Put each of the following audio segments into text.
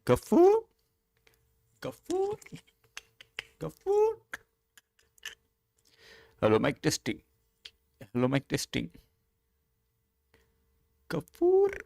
Ghafoor Gafoor Gafoor. Hello mike testing. Hello mike testing. Gafoor.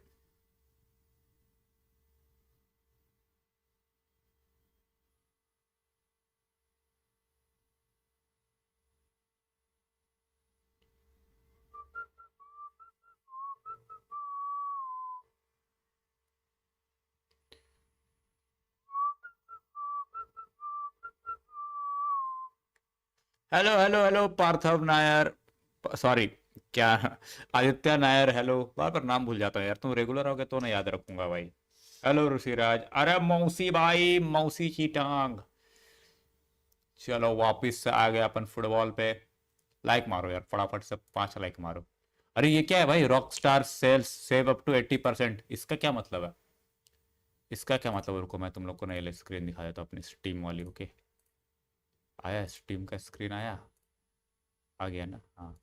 Hello hello hello Parthav Nair. Sorry, क्या? Aditya Nair. Hello, बार बार नाम भूल जाता है यार। तुम रेगुलर हो गए तो ना याद रखूंगा भाई। हेलो ऋषिराज। अरे मौसी भाई, मौसी की टांग। चलो वापिस से आ गए अपन फुटबॉल पे। लाइक मारो यार फटाफट से, 5 लाइक मारो। अरे ये क्या है भाई? Rock star sales save up to 80%, इसका क्या मतलब है? इसका क्या मतलब है? रुको मैं तुम लोग को नई स्क्रीन दिखा देता हूँ अपनी स्टीम वाली। ओके, आया स्टीम का स्क्रीन आया? आ गया ना? हाँ।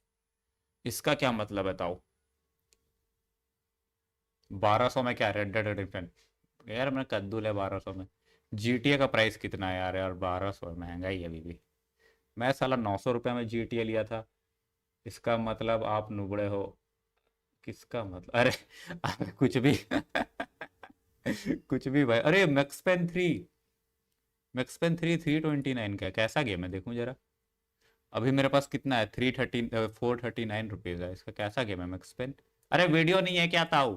इसका क्या मतलब बताओ? 1200 में क्या? Red dead redemption. यार मैं कद्दू ले 1200 में। GTA का प्राइस कितना है यार? यार 1200 महंगा ही है अभी भी। मैं साला 900 रुपये में GTA लिया था। इसका मतलब आप नुबड़े हो। किसका मतलब? अरे कुछ भी। कुछ भी भाई। अरे मैक्सपेन थ्री 329 का है। कैसा गेम है देखूं जरा। अभी मेरे पास कितना है? 439 रुपीज है। इसका कैसा गेम है मैक्सपेन? अरे वीडियो नहीं है क्या ताऊ?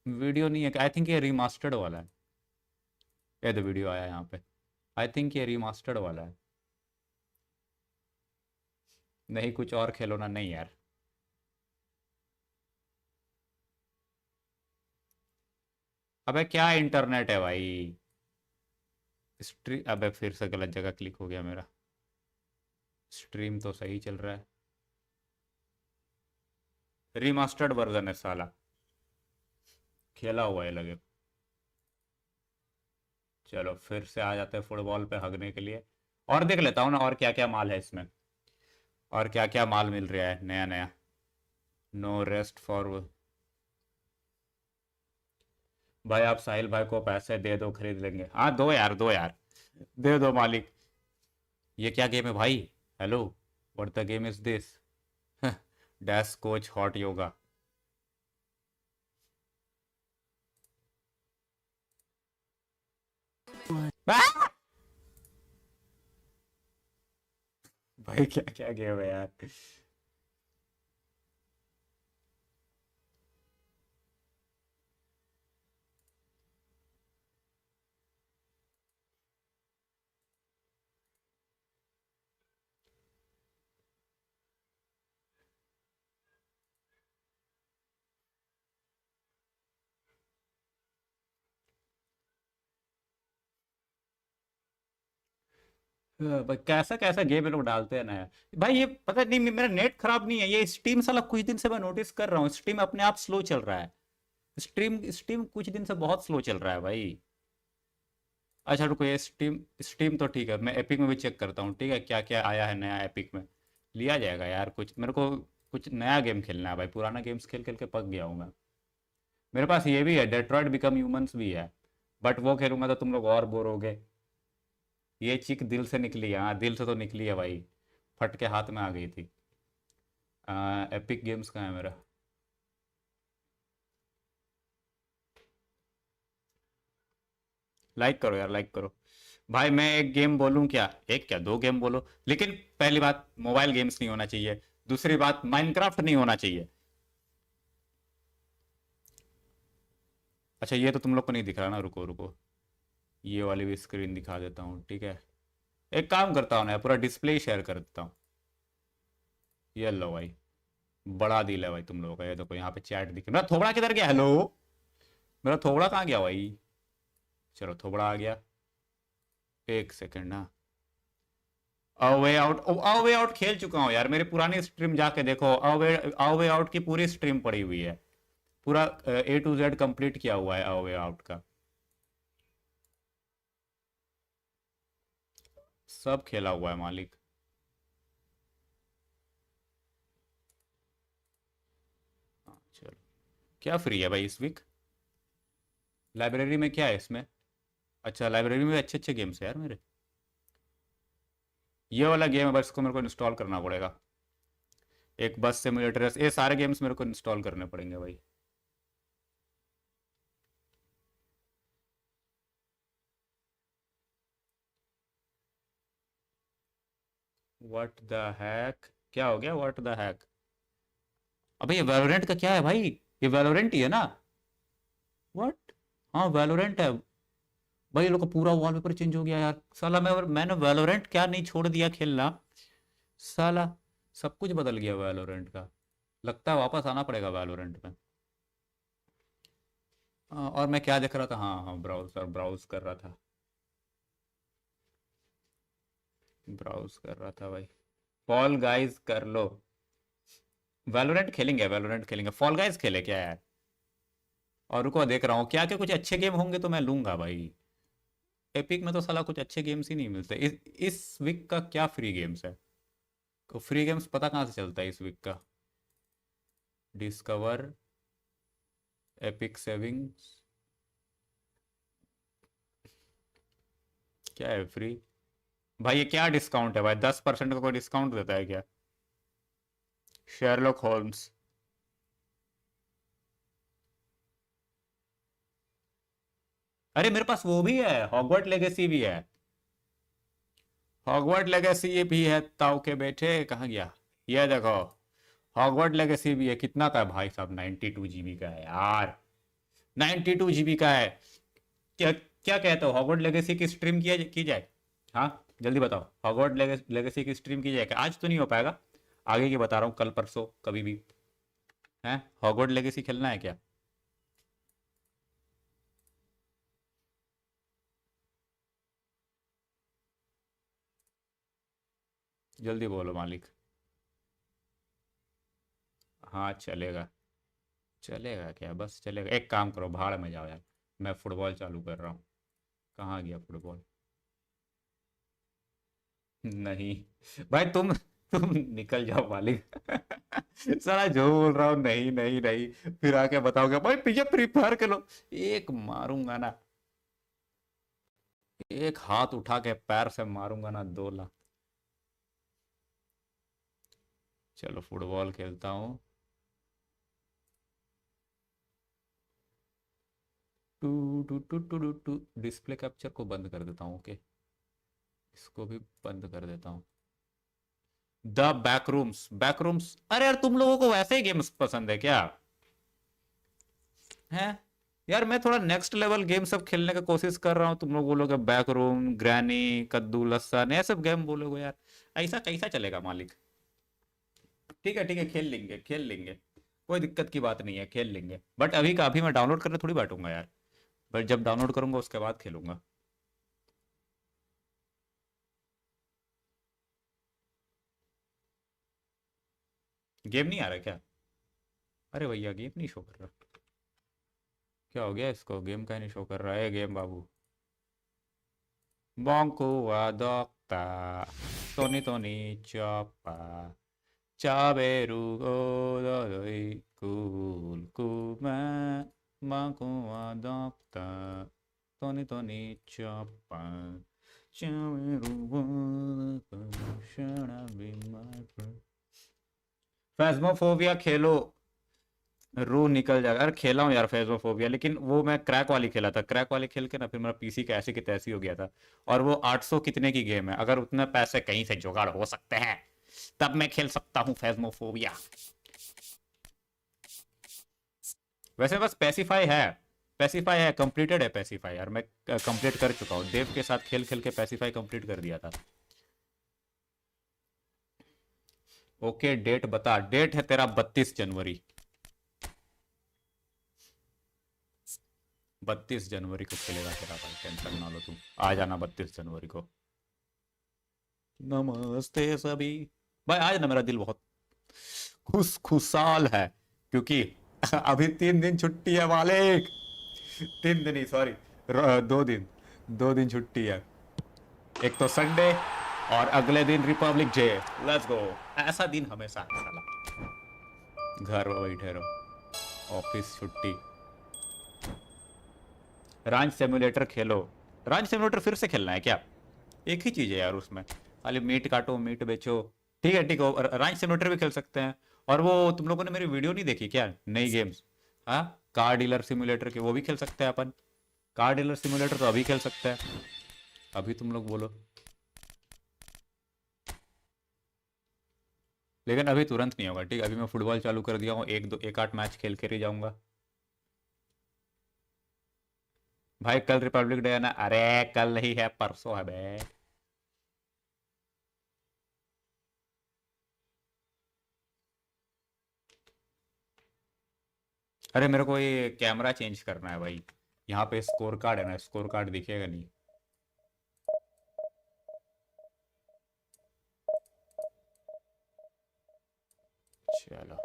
वीडियो नहीं है? आई थिंक ये रिमास्टर्ड वाला है। ये तो वीडियो आया यहाँ पे। आई थिंक ये रिमास्टर्ड वाला है। नहीं कुछ और खेलो ना। नहीं यार। अबे क्या इंटरनेट है भाई? अबे फिर से गलत जगह क्लिक हो गया मेरा। स्ट्रीम तो सही चल रहा है। रिमास्टर्ड वर्जन है साला। खेला हुआ है लगे। चलो फिर से आ जाते हैं फुटबॉल पे हगने के लिए। और देख लेता हूँ ना और क्या क्या माल है इसमें। और क्या क्या माल मिल रहा है नया नया। No rest for. भाई आप साहिल भाई को पैसे दे दो, खरीद लेंगे। हाँ दो यार, दो यार। दे दो मालिक। ये क्या गेम है भाई? Hello, what the game is this? Dash coach hot yoga. भाई क्या क्या गेम है यार? भाई कैसा कैसा गेम ये लोग डालते हैं ना यार। भाई ये पता नहीं, मेरा नेट खराब नहीं है। ये स्टीम साला कुछ दिन से मैं नोटिस कर रहा हूँ, स्टीम अपने आप स्लो चल रहा है। स्ट्रीम स्टीम कुछ दिन से बहुत स्लो चल रहा है भाई। अच्छा रुको, ये स्टीम स्टीम तो ठीक है। मैं एपिक में भी चेक करता हूँ। ठीक है, क्या क्या आया है नया एपिक में। लिया जाएगा यार कुछ। मेरे को कुछ नया गेम खेलना है भाई। पुराना गेम्स खेल खेल के पक गया हूँ मैं। मेरे पास ये भी है, डेट्रॉयट बिकम ह्यूमंस भी है। बट वो खेलूंगा तो तुम लोग और बोर होगे। ये चिक दिल से निकली है। हाँ दिल से तो निकली है भाई। फट के हाथ में आ गई थी। एपिक गेम्स का है मेरा। लाइक करो यार, लाइक करो। भाई मैं एक गेम बोलूं क्या? एक क्या, दो गेम बोलो। लेकिन पहली बात, मोबाइल गेम्स नहीं होना चाहिए। दूसरी बात, माइनक्राफ्ट नहीं होना चाहिए। अच्छा ये तो तुम लोग को नहीं दिख रहा ना। रुको रुको, ये वाली भी स्क्रीन दिखा देता हूँ। ठीक है, एक काम करता हूँ ना, पूरा डिस्प्ले शेयर कर देता हूँ। ये लो भाई, बड़ा दिल है भाई तुम लोगों का। ये देखो यहाँ पे चैट दिखे। मेरा थोबड़ा किधर गया? हेलो, मेरा थोबड़ा कहाँ गया भाई? चलो थोबड़ा आ गया। एक सेकंड ना। अवे आउट, अवे आउट खेल चुका हूँ यार। मेरी पुरानी स्ट्रीम जाके देखो। अवे अवे आउट की पूरी स्ट्रीम पड़ी हुई है। पूरा A to Z कंप्लीट किया हुआ है अवे आउट का। सब खेला हुआ है मालिक। चलो, क्या फ्री है भाई इस वीक? लाइब्रेरी में क्या है इसमें? अच्छा, लाइब्रेरी में अच्छे अच्छे गेम्स है यार मेरे। ये वाला गेम है, बस इसको मेरे को इंस्टॉल करना पड़ेगा। एक बस सिमुलेटर, ये सारे गेम्स मेरे को इंस्टॉल करने पड़ेंगे भाई। What the hack? क्या हो गया व्हाट द हैक? अबे ये वैलोरेंट का क्या है भाई? ये वैलोरेंट ही है ना? व्हाट? हाँ वैलोरेंट है। भाई ये लोग का पूरा वॉलपेपर चेंज हो गया यार, साला मैंने वैलोरेंट क्या नहीं छोड़ दिया खेलना, साला सब कुछ बदल गया वैलोरेंट का। लगता है वापस आना पड़ेगा वैलोरेंट में। हाँ, और मैं क्या देख रहा था, हाँ हाँ ब्राउजर ब्राउज कर रहा था, ब्राउज कर रहा था भाई। फॉल गाइज कर लो। वैलोरेंट खेलेंगे, वैलोरेंट खेलेंगे, फॉल गाइज खेले क्या यार? और रुको देख रहा हूँ क्या क्या कुछ अच्छे गेम होंगे तो मैं लूंगा भाई। एपिक में तो साला कुछ अच्छे गेम्स ही नहीं मिलते। इस वीक का क्या फ्री गेम्स है? तो फ्री गेम्स पता कहाँ से चलता है इस वीक का? डिस्कवर, एपिक सेविंग्स, क्या है फ्री? भाई ये क्या डिस्काउंट है भाई, 10% का कोई डिस्काउंट देता है क्या? Sherlock Holmes. अरे मेरे पास वो भी है, हॉगवर्ट लेगेसी भी है। हॉगवर्ट लेगेसी ये भी है, ताऊ के बेटे कहाँ गया? ये देखो, हॉगवर्ट लेगेसी भी है। कितना का है भाई साहब? 92 GB का है यार, 92 GB का है। क्या क्या कहते हो, हॉगवर्ट लेगेसी की स्ट्रीम किया की जाए? हाँ जल्दी बताओ, हॉगवर्ट लेगेसी की स्ट्रीम की जाए क्या? आज तो नहीं हो पाएगा, आगे की बता रहा हूँ, कल परसों कभी भी। है हॉगवर्ट लेगेसी खेलना है क्या? जल्दी बोलो मालिक। हाँ चलेगा। चलेगा क्या? बस चलेगा। एक काम करो, भाड़ में जाओ यार, मैं फुटबॉल चालू कर रहा हूँ। कहाँ गया फुटबॉल? नहीं भाई, तुम निकल जाओ मालिक। साला जो बोल रहा हूँ, नहीं नहीं नहीं, फिर आके बताओगे भाई पीछे फ्री फायर खेलो। एक मारूंगा ना, एक हाथ उठा के पैर से मारूंगा ना, 2 लाख। चलो फुटबॉल खेलता हूँ। Two two two two two two. Display capture को बंद कर देता हूँ, ओके, इसको भी बंद कर देता हूँ। द बैकरूम्स, बैकरूम्स, अरे यार तुम लोगों को वैसे ही गेम्स पसंद है क्या? हैं यार, मैं थोड़ा नेक्स्ट लेवल गेम सब खेलने का कोशिश कर रहा हूँ, तुम लोग बोलोगे बैक रूम, ग्रैनी, कद्दू लस्सन, ये सब गेम बोलोगे यार। ऐसा कैसा चलेगा मालिक? ठीक है ठीक है, खेल लेंगे खेल लेंगे, कोई दिक्कत की बात नहीं है, खेल लेंगे, बट अभी का अभी मैं डाउनलोड करके थोड़ी बैठूंगा यार। बट जब डाउनलोड करूंगा उसके बाद खेलूंगा। गेम नहीं आ रहा क्या? अरे भैया गेम नहीं शो कर रहा, क्या हो गया इसको? गेम का नहीं शो कर रहा है game Babu. Bongku adokta, Tony Tony choppa, Chaberu godoi kul kuma, Bongku adokta, Tony Tony choppa, Chaberu godoi, should I be my friend? फैज़्मोफोबिया खेलो, रू निकल जाएगा। अरे खेला हूँ यार फेजोफोबिया, लेकिन वो मैं क्रैक वाली खेला था, क्रैक वाली खेल के ना फिर मेरा पीसी कैसे की तैसी हो गया था। और वो 800 कितने की गेम है, अगर उतने पैसे कहीं से जुगाड़ हो सकते हैं तब मैं खेल सकता हूँ फेजमोफोबिया। वैसे बस पेसिफाई है, पेसिफाई है, कंप्लीटेड है पेसिफाई यार, मैं कंप्लीट कर चुका हूँ, देव के साथ खेल खेल के पेसिफाई कंप्लीट कर दिया था। ओके डेट बता, डेट है तेरा 32 जनवरी। 32 जनवरी को खेलेगा तेरा भाई, टेंशन ना लो तुम, आ जाना 32 जनवरी को। नमस्ते सभी। भाई आज ना मेरा दिल बहुत खुशहाल है, क्योंकि अभी 3 दिन छुट्टी है मालिक। 3 दिन ही, सॉरी, 2 दिन, 2 दिन छुट्टी है। एक तो संडे और अगले दिन रिपब्लिक डे। लेट्स गो, ऐसा दिन हमेशा है साला, घर में बैठे रहो। ऑफिस छुट्टी। रांच सिमुलेटर खेलो। रांच सिमुलेटर फिर से खेलना है क्या? एक ही चीज है यार उसमें, खाली मीट काटो मीट बेचो। ठीक है ठीक है, रांच सिमुलेटर भी खेल सकते हैं। और वो तुम लोगों ने मेरी वीडियो नहीं देखी क्या, नई गेम्स? हाँ, कार डीलर सिमुलेटर के वो भी खेल सकते हैं अपन। कार डीलर सिमुलेटर तो अभी खेल सकते हैं, अभी तुम लोग बोलो। लेकिन अभी तुरंत नहीं होगा, ठीक है? अभी मैं फुटबॉल चालू कर दिया हूँ, एक आठ मैच खेल कर ही जाऊंगा। भाई कल रिपब्लिक डे है ना? अरे कल नहीं है, परसों है बे। अरे मेरे को ये कैमरा चेंज करना है भाई। यहाँ पे स्कोर कार्ड है ना, स्कोर कार्ड दिखेगा नहीं। चलो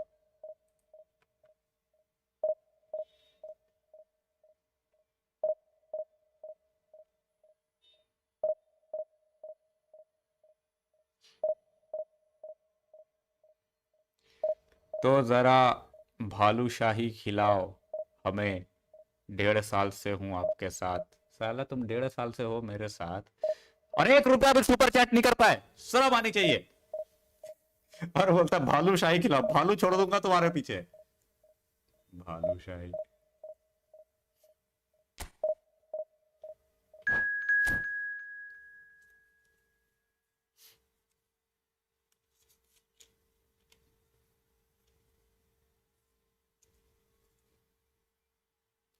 तो जरा भालूशाही खिलाओ हमें, 1.5 साल से हूं आपके साथ। साला तुम 1.5 साल से हो मेरे साथ और 1 रुपया भी सुपर चैट नहीं कर पाए, शर्म आनी चाहिए। और बोलता भालूशाही खिलाओ, भालू छोड़ दूंगा तुम्हारे पीछे। भालूशाही।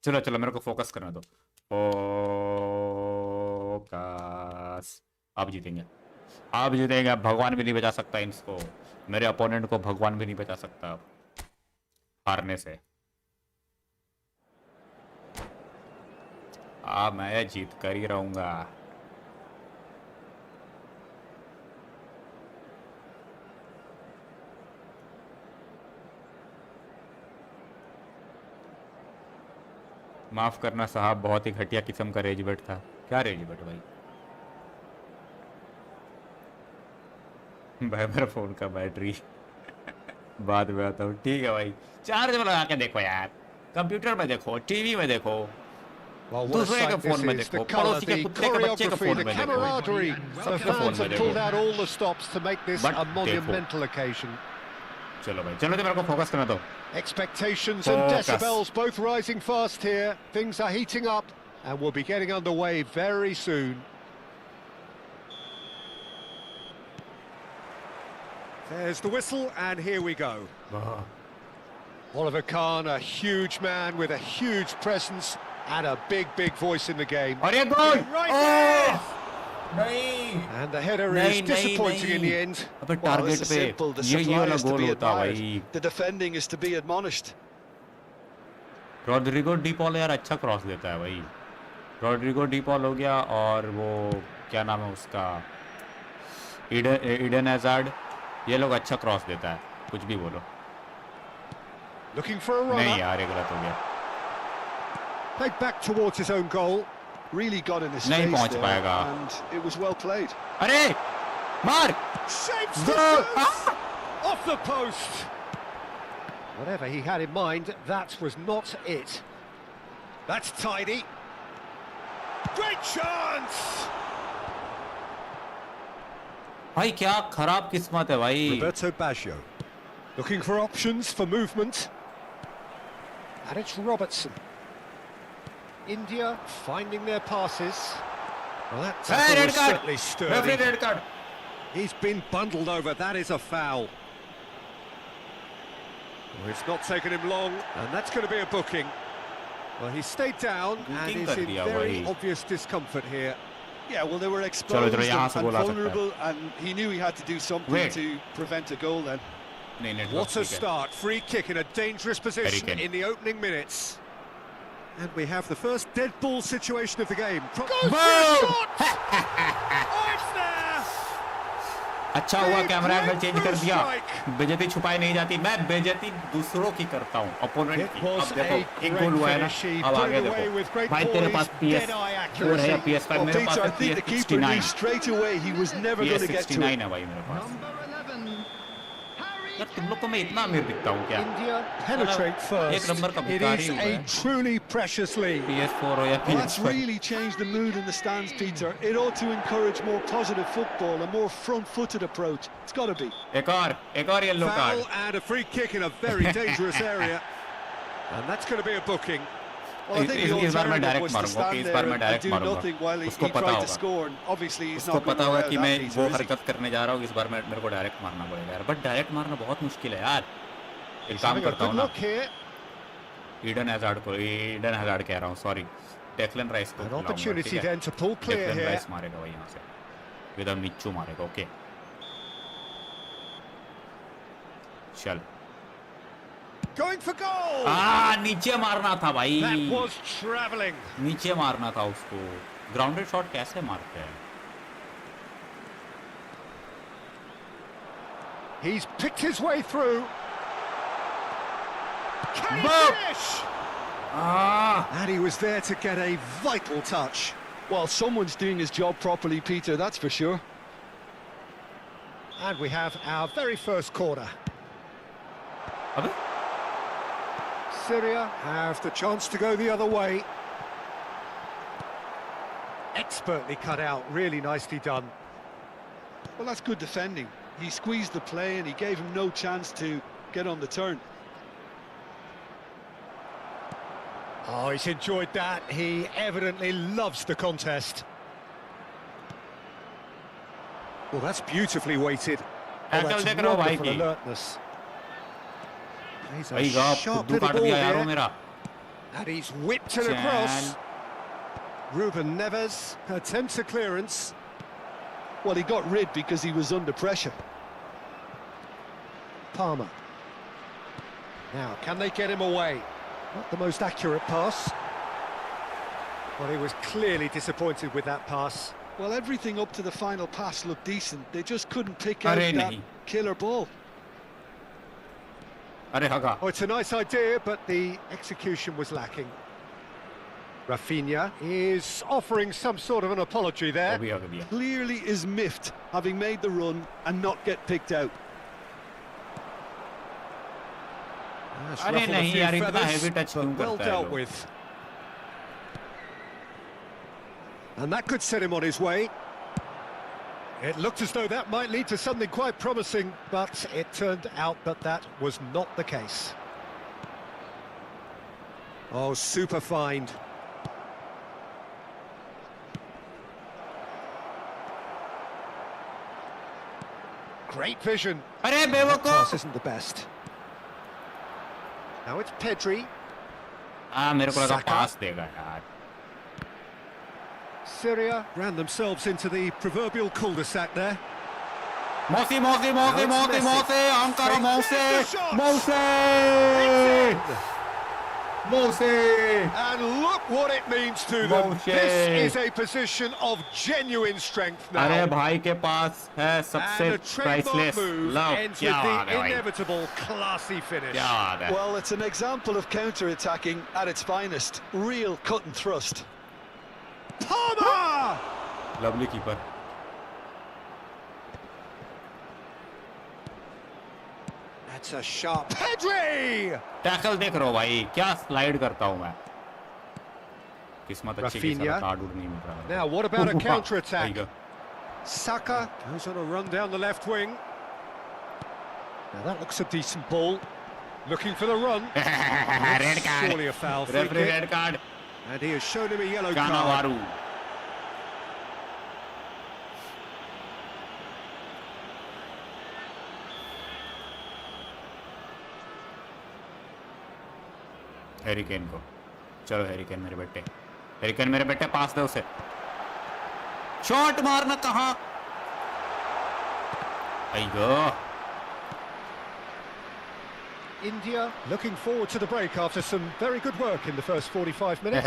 चलो चलो मेरे को फोकस करना दो, फोकस। आप जीतेंगे, आप जीतेंगे। अब भगवान भी नहीं बचा सकता इसको, मेरे अपोनेंट को भगवान भी नहीं बचा सकता अब हारने से। मैं जीत कर ही रहूंगा। माफ करना साहब, बहुत ही घटिया किस्म का रेजिबेट था। क्या रेजिबेट भाई? भाई मेरा फोन का बैटरी बाद में आता हूँ, ठीक है भाई। चार्ज में लगा के देखो यार, कंप्यूटर में देखो, टीवी में देखो, Well, what a दूसरे के sight फोन this में is. देखो, The colour, पड़ोसी के the कुत्ते के बच्चे के choreography, फोन the में देखो, camaraderie. The सबके फोन fans में have देखो। pulled out all the stops to make this But a monumental occasion. चलो भाई, चलो तो मेरे को फोकस करना दो। Expectations and Focus. decibels both rising fast here. Things are heating up and we'll be getting underway very soon. There's the whistle and here we go. Oliver Kahn, a huge man with a huge presence and a big voice in the game. और ये गोल! Right oh! there! नहीं And the header नहीं is disappointing in the नहीं, end. अबे Well, target this is simple. The पे ये supply वाला is to goal be होता admired. भाई। The defending is to be admonished. Rodrigo De Paul यार अच्छा क्रॉस देता है भाई। रॉड्रिगो डी पॉल हो गया, और वो क्या नाम है उसका, ईडन हैजार्ड, ये लोग अच्छा क्रॉस देता है, कुछ भी बोलो। Looking for a नहीं runner. यार ये गलत हो गया, Played back towards his own goal. Really got in his नहीं face पहुंच there, पाएगा। and it was well played. अरे मार Shapes goal! distance! Off the post! Whatever he had in mind, that was not it. That's tidy. Great chance! भाई क्या खराब किस्मत है भाई। Roberto Baggio. Looking for options for movement. And it's Robertson. India finding their passes. Well, that tackle red was card, certainly referee sturdy. Red card. He's been bundled over, that is a foul. Well, it's not taken him long, and that's going to be a booking. Well, he stayed down and Booking is कर in दिया very भाई। obvious discomfort here. Yeah, well, they were exposed चलो यहाँ से and गोल आ सकता है। vulnerable, and he knew he had to do something Wait. to prevent a goal then. नहीं network What a ठीक है। start, free kick in a dangerous position Kane. in the opening minutes. And we have the first dead ball situation of the game. Goes for a Boom! shot! Oh, it's there! अच्छा हुआ Big camera angle change कर breakthrough दिया, strike. बेइज्जती छुपाई नहीं जाती, मैं बेइज्जती दूसरों की करता हूँ, अपोनेंट It की। was अब देखो a एक great गोल हुआ है ना, finish. He अब put आगे it away with देखो great भाई, तेरे poise, पास PS4 dead-eye है या accuracy. PS5, Well, मेरे पास Peter, I है think the keeper knew PS69, straight away he was never going to get to PS69 it. है भाई मेरे पास। Number 11, Harry यार तुम लोग को मैं इतना अमीर दिखता हूँ क्या? India penetrate first. एक नंबर का It भिखारी is हूँ a मैं। truly precious lead. PS4 हो या Well, that's PS5। really changed the mood in the stands, Peter. It ought to encourage more positive football, a more front-footed approach. It's got to be. एक और yellow Foul card. and a free kick in a very dangerous area. And that's going to be a booking. Well, I think the इस बार मैं alternative direct was to मारूंगा, stand इस there बार मैं and direct do मारूंगा। nothing while he उसको पता tried to होगा, score, and obviously he's उसको not going पता to होगा allow कि that, मैं Peter, वो is he? हरकत करने जा रहा हूँ, इस बार मेरे को डायरेक्ट मारना पड़ेगा यार। बट डायरेक्ट मारना बहुत मुश्किल है यार। एक He's काम having a करता हूँ good ना, look here. ईडन हैजार्ड कह रहा हूँ, सॉरी, डेक्लन राइस को An खिलाऊंगा, opportunity ठीक है? then to pull clear Declan here. Rice मारेगा वो यहाँ से, विदा मिच्चू मारेगा। ओके चल, Going for goal. नीचे मारना था भाई, That was travelling. नीचे मारना था उसको। ग्राउंडेड शॉट कैसे मारते हैं? He's picked his way through. Can he Boom. finish? Ah! And he was there to get a vital touch. Well, someone's doing his job properly, Peter, that's for sure. And we have our very first corner. अबे Syria have the chance to go the other way. Expertly cut out, really nicely done. Well, that's good defending. He squeezed the play and he gave him no chance to get on the turn. Oh, he's enjoyed that. He evidently loves the contest. Well, that's beautifully weighted. Oh, Tackle that's देख रहे हो भाई wonderful की। alertness. He's a भाई गा sharp खुद्दू little काट ball दिया यारो here. मेरा। And he's whipped it across. Ruben Neves attempts a clearance. Well, he got rid because he was under pressure. Palmer. Now, can they get him away? Not the most accurate pass. Well, he was clearly disappointed with that pass. Well, everything up to the final pass looked decent. They just couldn't pick out अरे that नहीं। killer ball. अरे हगा। Oh, it's a nice idea, but the execution was lacking. Rafinha is offering some sort of an apology वो there. भी हग दिया। Clearly is miffed, having made the run and not get picked out. That's अरे ruffled a नहीं few यार, इतना feathers, heavy touch but क्यों well करता है dealt लोग? with. And that could set him on his way. It looked as though that might lead to something quite promising, but it turned out that that was not the case. Oh, super find. Great vision. अरे That बेवकूफ। pass isn't the best. Now it's Pedri. मेरे को लगा Saka. पास देगा यार। Syria ran themselves into the proverbial cul-de-sac there. मौसी अंकर मौसी। And look what it means to them. Moshe. This is a position of genuine strength now. अरे भाई के पास है And सबसे the trademark priceless move love. ends क्या with बात the है भाई, inevitable classy finish. क्या बात है। Well, it's an example of counter-attacking at its finest. Real cut and thrust. Palmer! Lovely keeper. That's a sharp Pedri! Tackle देख रहे हो भाई, क्या स्लाइड करता हूँ मैं। किस्मत अच्छी की Rafinha. कार्ड उड़ नहीं मिल रहा। Now, what about a counter-attack? ठीक है। Saka goes on a run down the left wing. Now that looks a decent ball. Looking for the run. Red card. Surely a foul. Free referee kick. Red card. And he has shown him a yellow गाना card. वारू। Harry Kane को, चलो Harry Kane मेरे बेटे पास दे उसे। Shot मारना कहाँ? अय्यो। India looking forward to the break after some very good work in the first 45 minutes.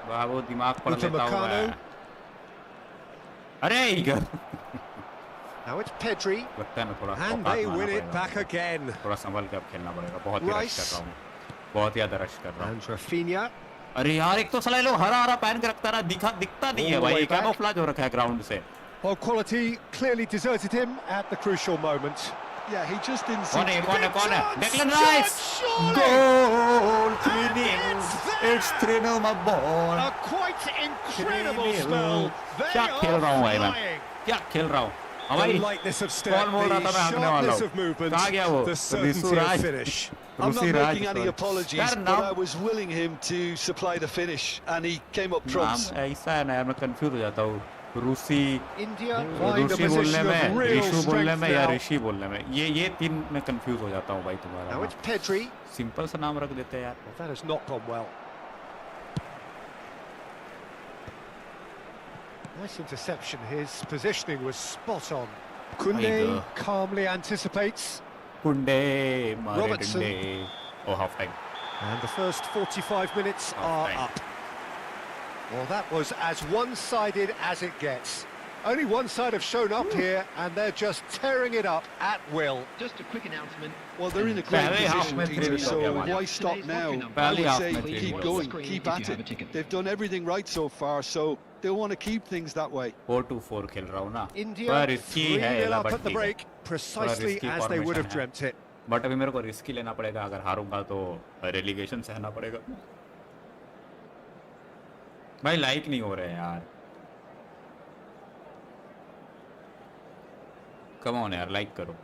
बाबू दिमाग पढ़ Uta लेता हुआ है। Meccano. अरे अय्यो। Now it's Pedri. लगता है ना थोड़ा And औकात they में आना win it पड़ेगा। back again. थोड़ा संभल के अब खेलना पड़ेगा। बहुत ही रश Rice. कर रहा हूँ, बहुत ही ज्यादा रश कर रहा हूँ। And Rafinha. अरे यार, एक तो साला ये लोग हरा पहन के रखता ना, दिखता नहीं है All the भाई, way back. कैमोफ्लेज हो रखा है ग्राउंड से। Well, quality clearly deserted him at the crucial moment. Yeah, he just didn't see. कौन है Declan Chance, Rice surely! goal And 3-0 it's there! it's 3-0 my boy A quite incredible 3-0 spell. They क्या खेल रहा हूँ भाई मैं flying. क्या खेल रहा हूँ The भाई lightness of step, कौन बोल रहा the था मैं हारने वाला sharpness हूँ of movement, कहाँ गया वो the certainty Rishu of Raj finish. I'm not Rishi Raj making any sorry. apologies, यार but I नाम was willing him to supply the finish, and he came up नाम trumps. ऐसा है ना यार मैं कंफ्यूज हो जाता हूँ रूसी India find a रूसी बोलने position में of real ऋषु बोलने strength में या now. ऋषि बोलने में ये तीन मैं कंफ्यूज हो जाता हूँ भाई तुम्हारा Now ना it's Pedri. सिंपल सा नाम रख देते हैं यार Well, that has not gone well. Nice interception. His positioning was spot on. Kunde Aigo. calmly anticipates. कुंडे मारे Robertson. डंडे ओ half time And the first 45 minutes are Half-time. up. Well, that was as one-sided as it gets. Only one side have shown up here, and they're just tearing it up at will. Just a quick announcement. Well, they're in a great पहले half position, में Peter, 3-0 so हो गया why stop now? I पहले would half say में 3-0 keep हो going, Screen keep if at you have a it. ticket. They've done everything right so far, so they'll want to keep things that way. 4-4 खेल रहा हूँ ना India थोड़ा risky है 3-0 ये up बट at the ठीक है break, precisely risky as they would have formation dreamt it. But अभी मेरे को रिस्क ही लेना पड़ेगा अगर हारूंगा तो रेलीगेशन सहना पड़ेगा भाई लाइक नहीं हो रहे हैं यार कम ऑन यार लाइक करो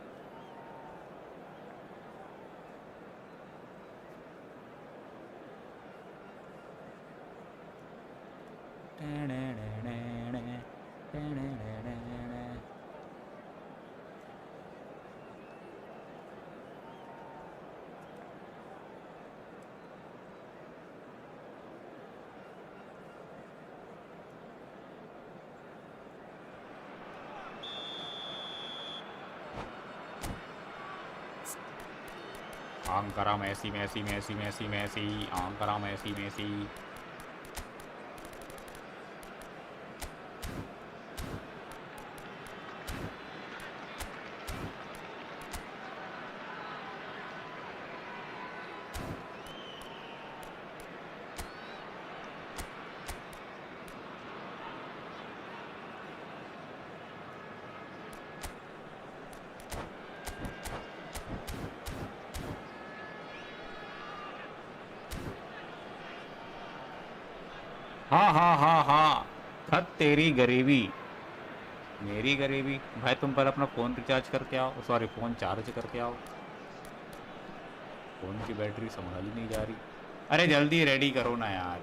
आंकरा मैसी मैसी मैसी मैसी मैसी आंकरा मैसी मैसी हाँ खत तेरी गरीबी मेरी गरीबी भाई तुम पर अपना फोन रिचार्ज करके आओ सॉरी फोन चार्ज करके आओ फोन की बैटरी संभाल ही नहीं जा रही अरे जल्दी रेडी करो ना यार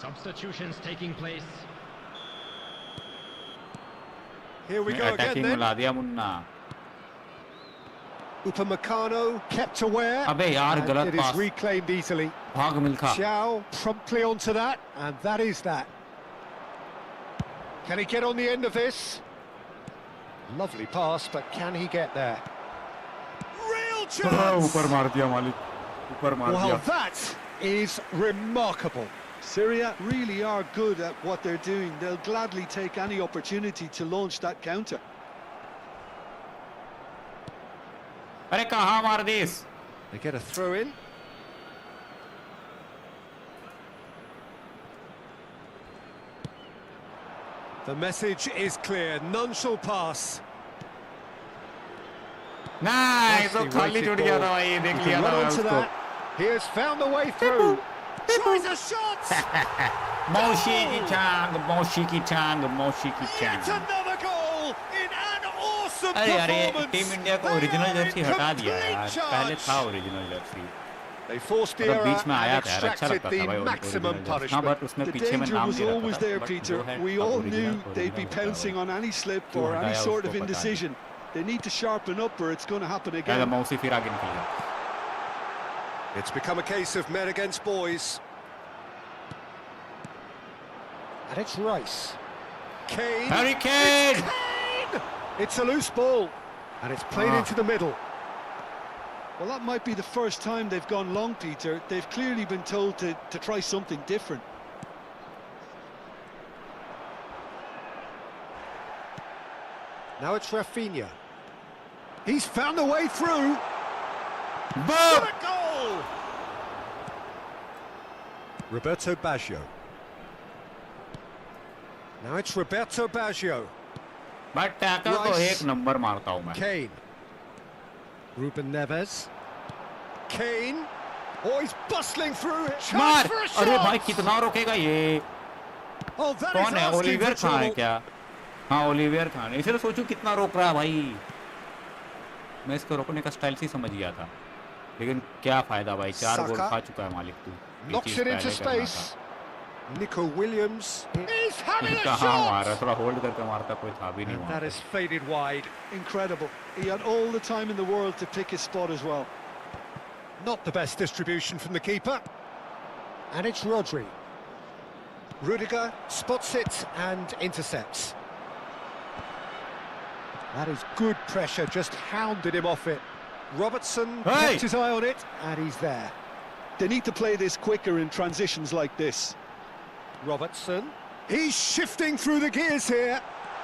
Substitutions taking place. Here we go again attacking में then. ला दिया मुन्ना Upamecano kept aware. अबे यार And गलत it is pass reclaimed easily. भाग Milkha Xiao promptly onto that, and that is that. Can he get on the end of this? Lovely pass, but can he get there? Real chance! ऊपर मार दिया मालिक ऊपर मार Well, दिया that is remarkable. Syria really are good at what they're doing. They'll gladly take any opportunity to launch that counter. अरे कहाँ मार this They get a throw in. The message is clear. None shall pass. Nice वो Nicely खाली weighted छूट गया था ball. भाई देख He लिया can था run मैं onto उसको that. He has found a way through. Tries a shot. मौशी की चांग मौशी की चांग मौशी की Yet Chang another goal in an awesome अरे यार ये performance. टीम इंडिया को They original are Jersey in हटा दिया complete यार charge. पहले था original Jersey They forced the मतलब error बीच में आया and था यार अच्छा extracted लगता था the भाई maximum ओरिजिनल जर्सी हाँ punishment. बट उसमें The पीछे में danger नाम was नहीं always रहता there, था बट Peter. जो है We अब all original knew they'd be original होता है pouncing वो on any slip क्यों or any हटाया sort उसको of पता नहीं indecision. They need to sharpen up or it's going to happen क्या again. मौसी फिर आगे निकल गया It's become a case of men against boys. And it's Rice. Kane. Harry Kane Kane! It's a loose ball. And it's played into the middle. Well, that might be the first time they've gone long, Peter. They've clearly been told to try something different. Now it's Rafinha. He's found a way through. Boom! What a goal! Roberto Baggio. Now it's Roberto Baggio. भाई tackle तो Rice. एक number मारता हूं मैं. Kane. Ruben Neves. Kane. Oh, he's bustling through. Chance मार. for a shot. अरे भाई कितना रोकेगा ये? Oh, that is कौन है? asking ओलिवियर for खान है trouble. क्या? हाँ ओलिवियर खान है. इसलिए सोचूं कितना रोक रहा है भाई. मैं इसको रोकने का स्टाइल से समझ गया था. लेकिन क्या फायदा भाई, 4 गोल Saka. खा चुका है मालिक तू. ये Knocks चीज़ it into पहले करना space. था. Nico Williams. He's having a कहाँ मार रहा? shot. थोड़ा होल्ड करके मारता, कोई था भी नहीं And वहाँ that पे. is faded wide. Incredible. He had all the time in the world to pick his spot as well. Not the best distribution from the keeper. And it's Rodri. Rudiger spots it and intercepts. That is good pressure, just hounded him off it. Robertson Hey! kept his eye on it, and he's there. They need to play this quicker in transitions like this. Robertson. He's shifting through the gears here.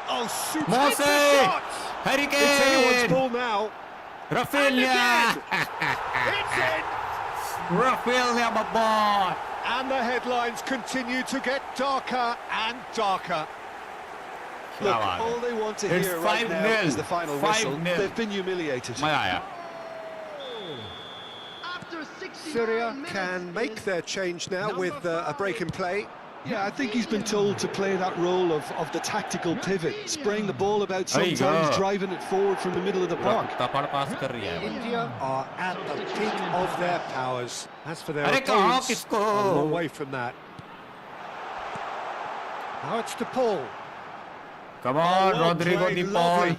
Oh, stupendous Mose! shot! Harry It's anyone's Kane! ball now. Rafinha! It's in! Rafinha, my boy! And the headlines continue to get darker and darker. क्या Look, बात all है. they want to It's hear right now 5-0. is the final whistle. 5-0. They've been humiliated. मजा आया. After 69 Syria minutes, can make is their change now with a break in play. Yeah, I think he's been told to play that role of the tactical pivot, spraying the ball about There you sometimes, go. driving it forward from the middle of the park. तपड़ पास कर रही है. India are at the peak of their powers. As for their अरे कहाँ opponents, किसको? a long way from that. Now it's to Paul. Come on, Well Rodrigo played, Di lovely. Paul.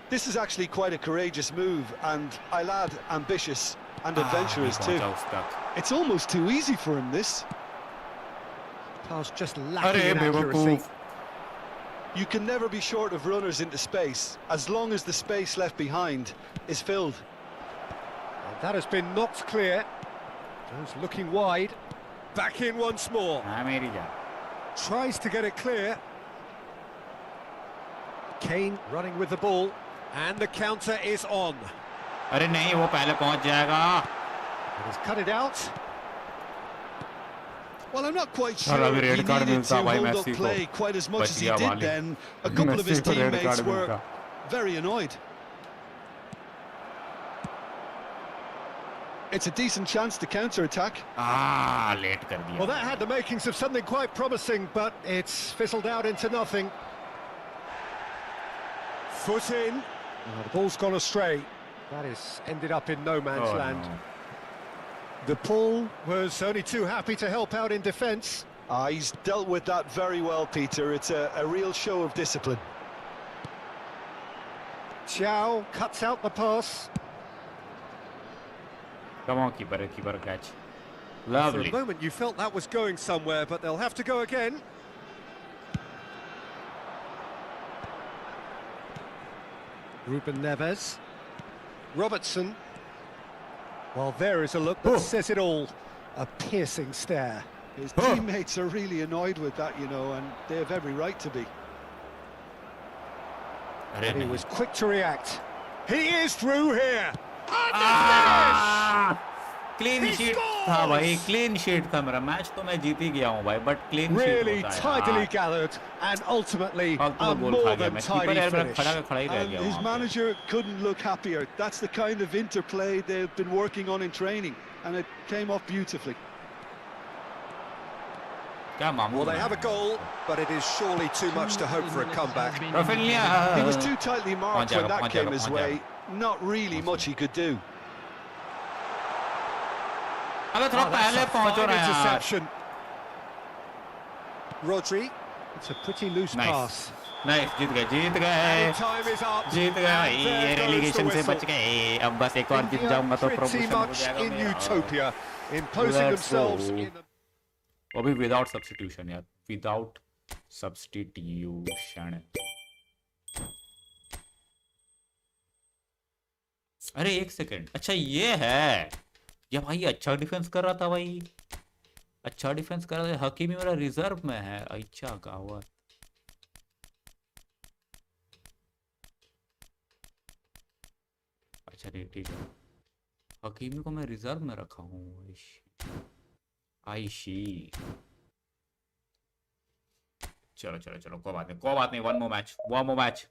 This is actually quite a courageous move, and I'll add ambitious and adventurous नहीं too. पहुंचा उस तक. It's almost too easy for him, this. Pass just lacking अरे in accuracy. बेवकूफ. You can never be short of runners into space, as long as the space left behind is filled. And that has been knocked clear. Goes looking wide. Back in once more. हाँ मेरी जान. Tries to get it clear. Kane running with the ball. And the counter is on. अरे नहीं, वो पहले पहुंच जाएगा. And he's cut it out. Well, I'm not quite और sure अभी he रेड कार्ड needed मिलता to भाई hold up मेसी को. play quite as much as he बचिया did वाली. then. A couple of his Messi को red teammates card were मिलता. very annoyed. It's a decent chance to counter-attack. Late कर दिया. Well, that had the makings of something quite promising, but it's fizzled out into nothing. Foot in. Oh, the ball's gone astray. That is ended up in no man's Oh, land. no. The Paul was only too happy to help out in defence. He's dealt with that very well, Peter. It's a real show of discipline. Chow cuts out the pass. Come on, keeper catch. For Lovely. a moment you felt that was going somewhere, but they'll have to go again. Ruben Neves. Robertson. Well, there is a look that Oh. says it all. A piercing stare. His Oh. teammates are really annoyed with that, you know, and they have every right to be. अरे And he नहीं. was quick to react. He is through here. And the clean He sheet scores! था भाई, clean sheet था मेरा. Match तो मैं जीत ही गया हूँ भाई, but clean finish. Sheet Really होता है tidily यार. gathered and ultimately फालतू a में गोल खा more गया than मैं. कीपर tidy यार मेरा finish. खड़ा का खड़ा ही रह And गया his वहाँ पे. manager couldn't look happier. That's the kind of interplay they've been working on in training, and it came off beautifully. क्या मामूल Well, they है. have a goal, but it is surely too much to hope for a comeback. Rafinha. He was too tightly marked पहुंच when that जाएगा, came पहुंच his जाएगा. way. Not really much he could do. अबे थोड़ा Oh, that's पहले a पहुंचो fine ना यार. interception. Rodri, it's a pretty loose Nice. pass. Nice, जीत गए And time is up. जीत गए भाई. And ये there goes the रेलीगेशन से whistle. बच गए. अब बस एक और जीत India जाऊंगा तो pretty प्रमोशन हो much जाएगा in मेरा. utopia, imposing Let's themselves go. in the... वो भी विदाउट सब्स्टिट्यूशन यार, विदाउट सब्स्टिट्यूशन. अरे एक सेकंड, अच्छा ये है या भाई. अच्छा डिफेंस कर रहा था भाई, अच्छा डिफेंस कर रहा था. हकीमी मेरा रिजर्व में है. अच्छा का हुआ. अच्छा नहीं ठीक है. हकीमी को मैं रिजर्व में रखा हूँ। आयशी चलो चलो चलो, कोई बात नहीं कोई बात नहीं, one more match one more match.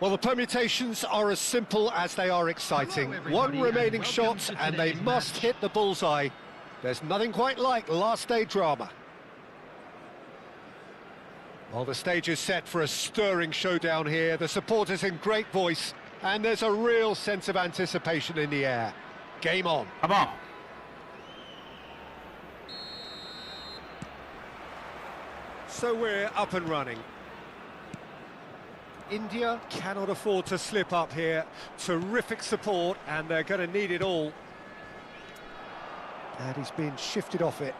Well, the permutations are as simple as they are exciting. Hello, One everybody, remaining and shot, welcome to and they today's must match. hit the bullseye. There's nothing quite like last-day drama. Well, the stage is set for a stirring showdown here. The supporters in great voice, and there's a real sense of anticipation in the air. Game on. Come on. So we're up and running. India cannot afford to slip up here. Terrific support, and they're going to need it all. And he's been shifted off it.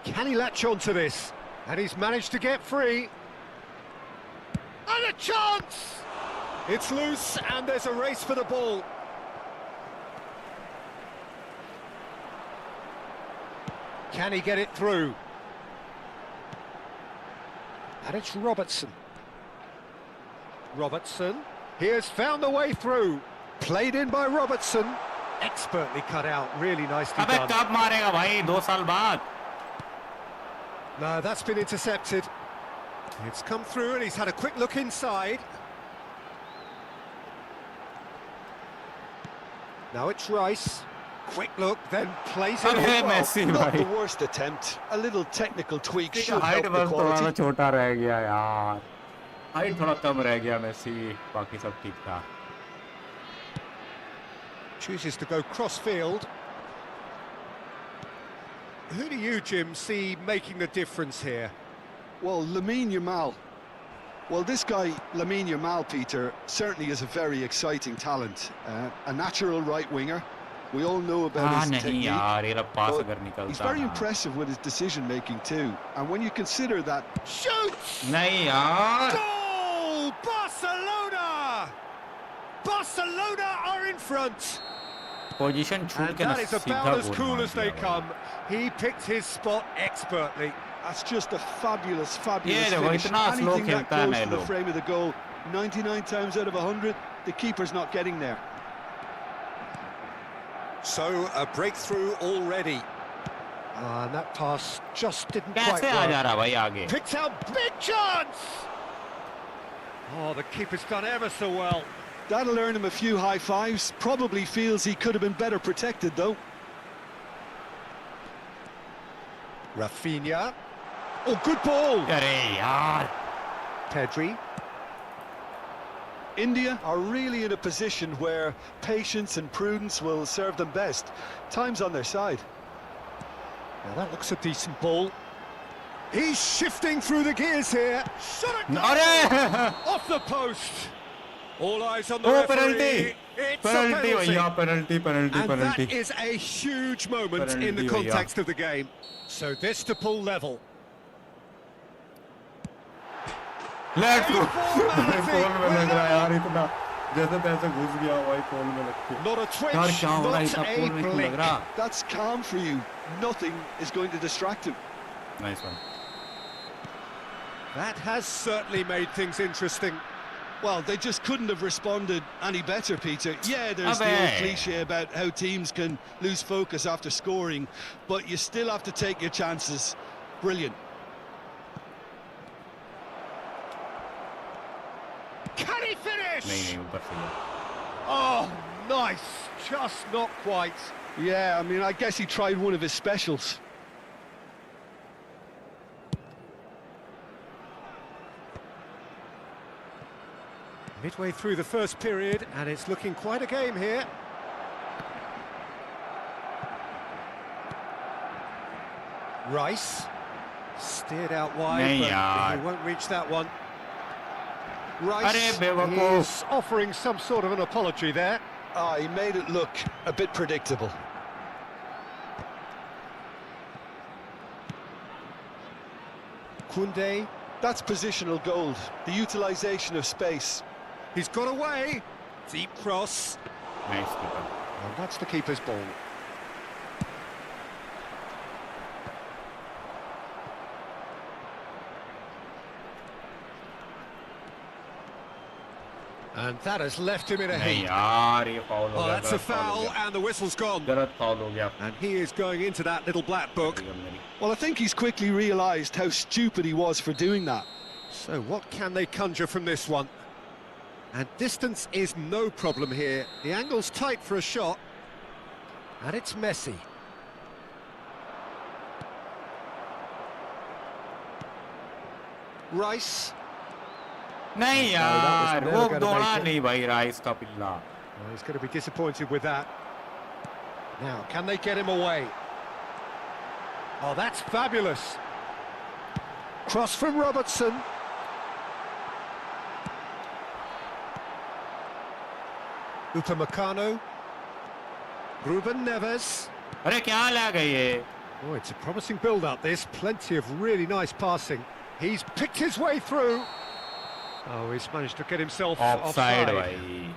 Can he latch on to this? And he's managed to get free. And a chance! It's loose, and there's a race for the ball. Can he get it through? And it's Robertson. Robertson, he has found the way through. Played in by Robertson. Expertly cut out, really nicely अबे done. कब मारेगा भाई 2 साल बाद? No, that's been intercepted. It's come through and he's had a quick look inside. Now it's Rice. Quick look, then plays it in अरे well. Messi Not the भाई, worst attempt. A little technical tweak should height help the बस थोड़ा सा quality. छोटा रह गया यार, height थोड़ा कम रह गया मेसी, बाकी सब ठीक था। Chooses to go cross-field. Who do you, Jim, see making the difference here? Well, Lamine Yamal. Well, this guy, Lamine Yamal, Peter, certainly is a very exciting talent. A natural right winger. We all know about हाँ his नहीं technique. यार, ये पास but अगर he's निकलता very ना, impressive with his decision-making too. And when you consider that... Shoots! नहीं यार, Goal! Barcelona! Barcelona are in front! Position छूट And के ना that is सीधा about as गोल cool मार as they दिया भाई। come. He picked his spot expertly. That's just a fabulous, fabulous ये देखो, finish. इतना slow Anything that खेलता है close ना ये to the लोग। frame of the goal, 99 times out of 100, the keeper's not getting there. So, a breakthrough already. And that pass just didn't quite कैसे आ जा work. रहा भाई आगे? Picked out, big chance! Oh, the keeper's done ever so well. That'll earn him a few high fives. Probably feels he could have been better protected, though. Rafinha. Oh, good ball! अरे यार, Pedri. India are really in a position where patience and prudence will serve them best. Time's on their side. Now that looks a decent ball. He's shifting through the gears here. Shot it अरे off the post. All eyes on the oh referee. Penalty It's a penalty penalty. भैया penalty penalty And that penalty is a huge moment in the Penalty, context of the game. So this to pull level. Let's go Formality. Call में लग रहा है यार इतना जैसे तैसे घुस गया भाई कॉल में लग के Not a twitch, यार क्या हो रहा है इतना not कॉल a में क्यों लग blink. रहा That's calm for you. Nothing is going to distract him. Nice one That has certainly made things interesting. Well, they just couldn't have responded any better, Peter. Yeah, there's the Abe. old cliche about how teams can lose focus after scoring, but you still have to take your chances. Brilliant. Can he finish? नहीं नहीं ऊपर से गया Oh, nice. Just not quite. Yeah, I mean, I guess he tried one of his specials. Midway through the first period, and it's looking quite a game here. Rice steered out wide, नहीं but यार। he won't reach that one. Rice अरे बेवकूफ। is offering some sort of an apology there. Ah, he made it look a bit predictable. Koundé, That's positional gold, the utilisation of space. he's got away. Deep cross. Nice keeper Well, that's the keeper's ball. And that has left him in a नहीं heap. यार ये foul हो Oh, गया that's a गलत foul हो foul, गया and the whistle's gone. गलत foul हो गया And he is going into that little black book. Well, I think he's quickly realised how stupid he was for doing that. So what can they conjure from this one? And distance is no problem here. The angle's tight for a shot. And it's Messi. Rice. नहीं that was यार never वो gonna दौड़ा make it. नहीं भाई rice का पिल्ला Well, he's going to be disappointed with that. Now, can they get him away? Oh, that's fabulous. Cross from Robertson. Upamecano. Ruben Neves. अरे क्या लग गई ये Oh, it's a promising build-up, this. Plenty of really nice passing. He's picked his way through. Oh, he's managed to get himself offside offside. भाई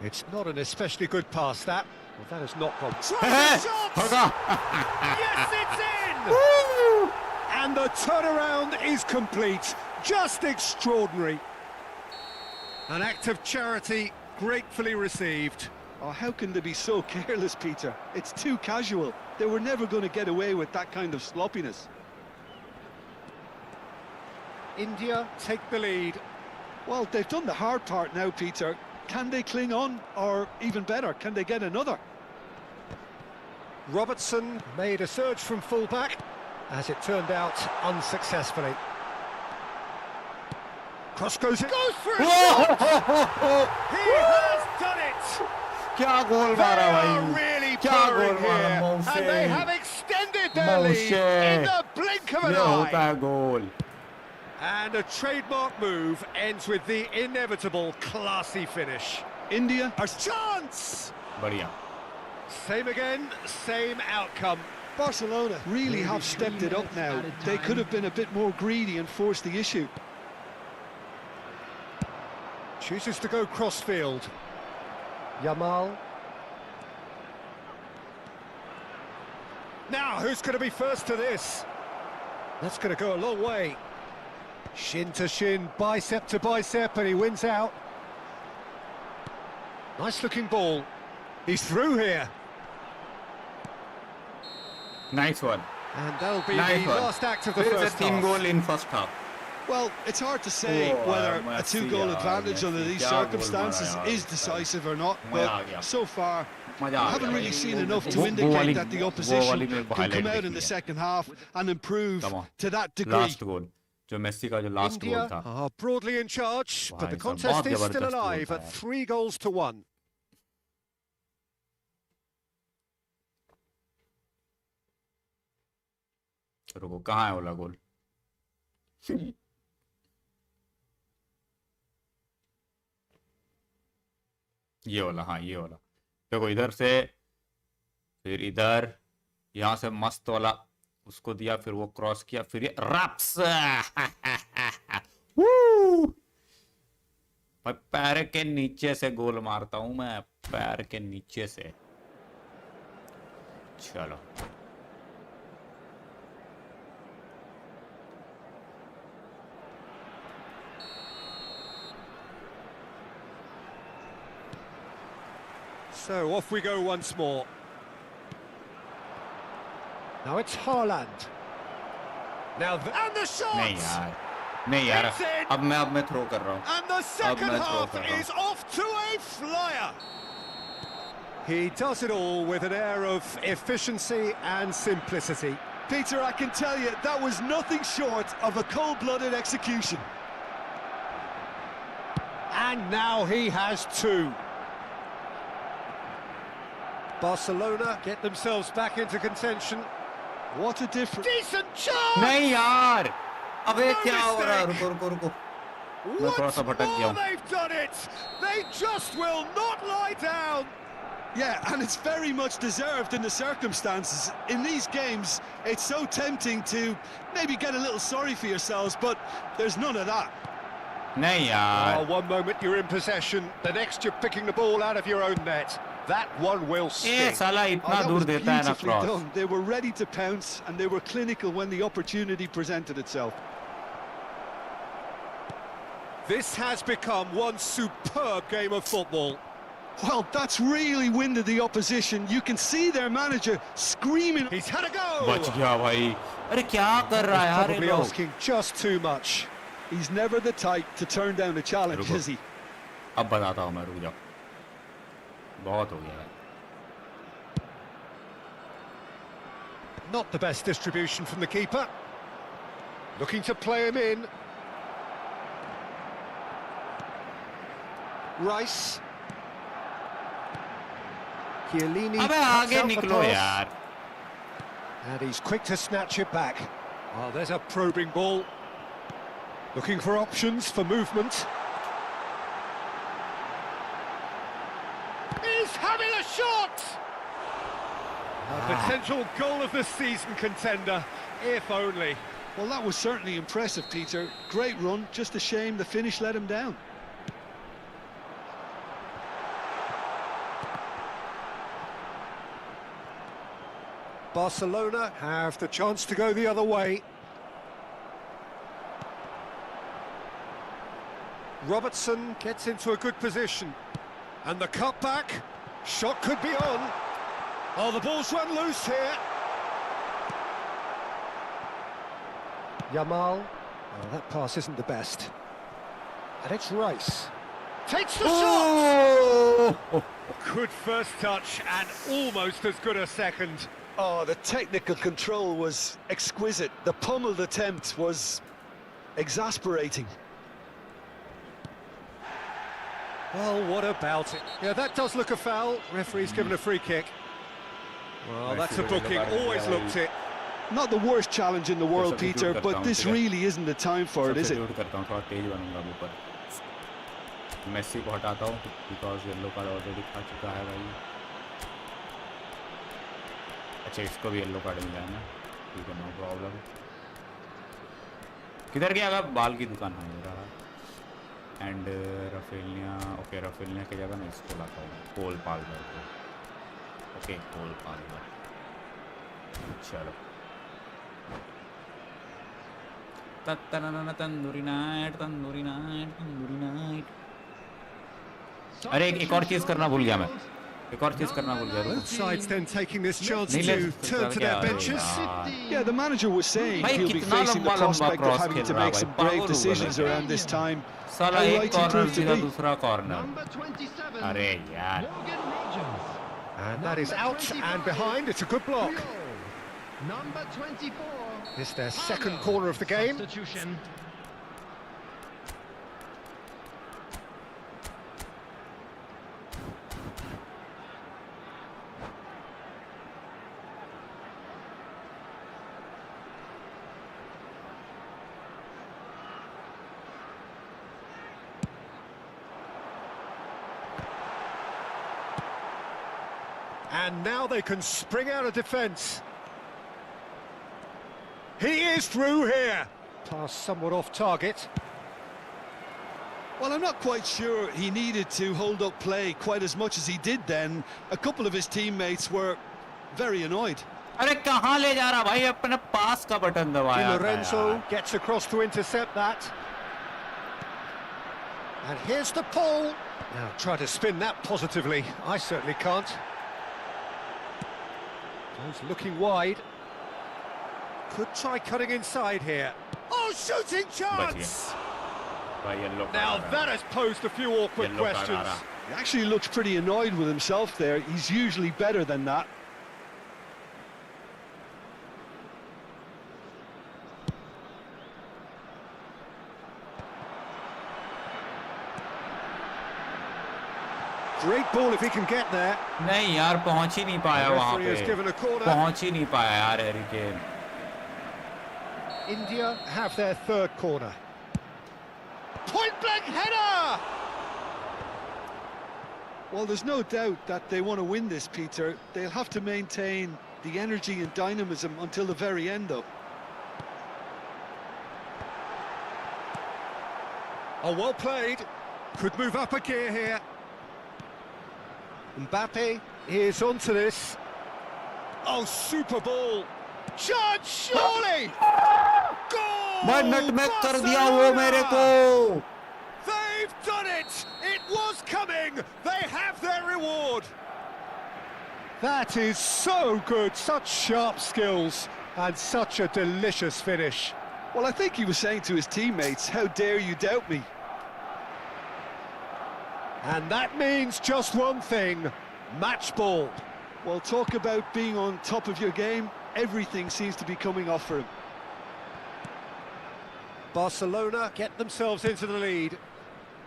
It's not an especially good pass, that. Well, that has not gone. होगा Yes, it's in! And the turnaround is complete. Just extraordinary. An act of charity gratefully received. Oh, how can they be so careless, Peter? It's too casual. They were never going to get away with that kind of sloppiness. India take the lead. Well, they've done the hard part now, Peter. Can they cling on? Or even better, can they get another? Robertson made a surge from fullback, as it turned out, unsuccessfully. Cross goes through! He has done it! क्या गोल They मारा are भाई really क्या powering गोल मारा here, मौसे and they have extended their lead मौसे in the blink of an ये होता eye. है गोल And a trademark move ends with the inevitable classy finish. India? A chance! बढ़िया Same again, same outcome. Barcelona really have stepped it up now. They could have been a bit more greedy and forced the issue. Chooses to go cross-field. Yamal. Now, who's going to be first to this? That's going to go a long way. Shin to shin, bicep to bicep, and he wins out. Nice-looking ball. He's through here. Nice one And that'll be nice the one last act of the फिर से first तीन half. Goal in first half Well, it's hard to say Oh, whether a Messi, two-goal yaar, advantage under Messi, these kya goal circumstances mara yaar, is decisive or not, Maza aa but gaya. so far मजा I uh haven't गया really भाई। seen enough to वो indicate वाली that the वो opposition वाली में can highlight come out देखी in the है। second half and improve Come on. to that degree. Last गोल जो मेसी का जो लास्ट गोल India था are broadly in charge, but the भाई साहब, contest बहुत is still जबरदस्त गोल alive था at यार। 3-1. रुको, कहाँ है वाला गोल? ये वाला, हाँ ये वाला। देखो इधर से, फिर इधर, यहाँ से मस्त वाला उसको दिया, फिर वो क्रॉस किया, फिर ये रप्स। भाई पैर के नीचे से गोल मारता हूं मैं, पैर के नीचे से। चलो So off we go once more. Now it's Haaland. Now and the shot. नहीं यार, नहीं यार, It's in. अब मैं थ्रो कर रहा हूँ। And the second मैं throw half कर रहा हूँ। is off to a flyer. He does it all with an air of efficiency and simplicity. Peter, I can tell you, that was nothing short of a cold-blooded execution. And now he has two. Barcelona get themselves back into contention. What a difference. Decent chance! नहीं यार, अबे No क्या हो रहा है? mistake. रुको। मैं थोड़ा Once सा भटक गया more हूँ। they've done it! They just will not lie down! Yeah, and it's very much deserved in the circumstances. In these games, it's so tempting to maybe get a little sorry for yourselves, but there's none of that. नहीं यार, Oh, one moment you're in possession, the next you're picking the ball out of your own net. That one will ये sting. साला Oh, इतना that दूर was देता है ना beautifully cross. done. They were ready to pounce, and they were clinical when the opportunity presented itself. This has become one superb game of football. Well, that's really winded the opposition. You can see their manager screaming. He's had a go! बच गया भाई। अरे क्या कर रहा है यार ये Probably लोग? asking just too much. He's never the type to turn down a challenge, रुको। is he? अब बताता हूँ मैं, रुक जाओ, बहुत हो गया है। Not the best distribution from the keeper. Looking to play him in. Rice. Chiellini अबे cuts आगे out the निकलो pass. यार। And he's quick to snatch it back. Oh, there's a probing ball. Looking for options for movement. He's having a shot! A potential goal of the season contender, if only. Well, that was certainly impressive, Peter. Great run, just a shame the finish let him down. Barcelona have the chance to go the other way. Robertson gets into a good position. And the cutback. Shot could be on. Oh, the ball's run loose here. Yamal. Oh, that pass isn't the best. And it's Rice. Takes the shot! Oh! Good first touch and almost as good a second. Oh, the technical control was exquisite. The pummeled attempt was exasperating. Well, what about it? Yeah, that does look a foul. Referee's given a free kick. Well, that's a booking. Always looked it. Not the worst challenge in the world, substitute Peter, करता but हूँ, this ठीक है? really isn't the time for it, is it? Substitute करता हूँ, थोड़ा तेज बनूंगा अब ऊपर। मेसी को हटाता हूँ बिकॉज येलो कार्ड ऑलरेडी खा चुका है भाई। अच्छा, इसको भी येलो कार्ड मिला है ना, ठीक है, नो प्रॉब्लम। किधर गया? अगर बाल की दुकान है रहा। एंड रफेलिया, ओके, रफेलिया की जगह मैं इसको लाता हूँ, कोल पाल्मर को। ओके, कोल पाल्मर, चलो। Tandoori night, tandoori night, tandoori night. अरे एक और चीज करना भूल गया मैं, एक और चीज करना भूल गया। Both sides then taking this chance नहीं to ले turn to their benches. Yeah, the manager was saying भाई, he'll be कितना facing the लंबा prospect of cross having खेल to रहा है make भाई, some पागल brave हो गया decisions मैं। around this time. साला How एक right he corner proved to सीधा be. दूसरा कॉर्नर। Number 27. अरे यार, Morgan Rogers. And that is out and behind. It's a good block. Number 24. It's their second corner of the game. Substitution. And now they can spring out of defence. He is through here. Pass somewhat off target. Well, I'm not quite sure he needed to hold up play quite as much as he did then. A couple of his teammates were very annoyed. अरे कहाँ ले जा रहा भाई, अपने पास का button Di दबाया था Lorenzo यार। gets across to intercept that. And here's the pull. Now try to spin that positively. I certainly can't. Goes looking wide. Could try cutting inside here. Oh, shooting chance! भाई yellow Now that has posed a few awkward Yellow card questions. आ रहा। He actually looks pretty annoyed with himself there. He's usually better than that. Great ball if he can get there. नहीं यार, पहुंच ही नहीं पाया The वहां referee has पे, given a corner. पहुंच ही नहीं पाया यार Harry Kane. India have their third corner. Point blank header! Well, there's no doubt that they want to win this, Peter. They'll have to maintain the energy and dynamism until the very end, though. Oh, well played. Could move up a gear here. Mbappe is onto this. Oh, super ball. Chance, surely! Goal! मैं nutmeg कर दिया वो Barcelona! मेरे को। They've done it! It was coming! They have their reward! That is so good, such sharp skills and such a delicious finish. Well, I think he was saying to his teammates, how dare you doubt me? And that means just one thing, match ball. Well, talk about being on top of your game. Everything seems to be coming off for him. Barcelona get themselves into the lead.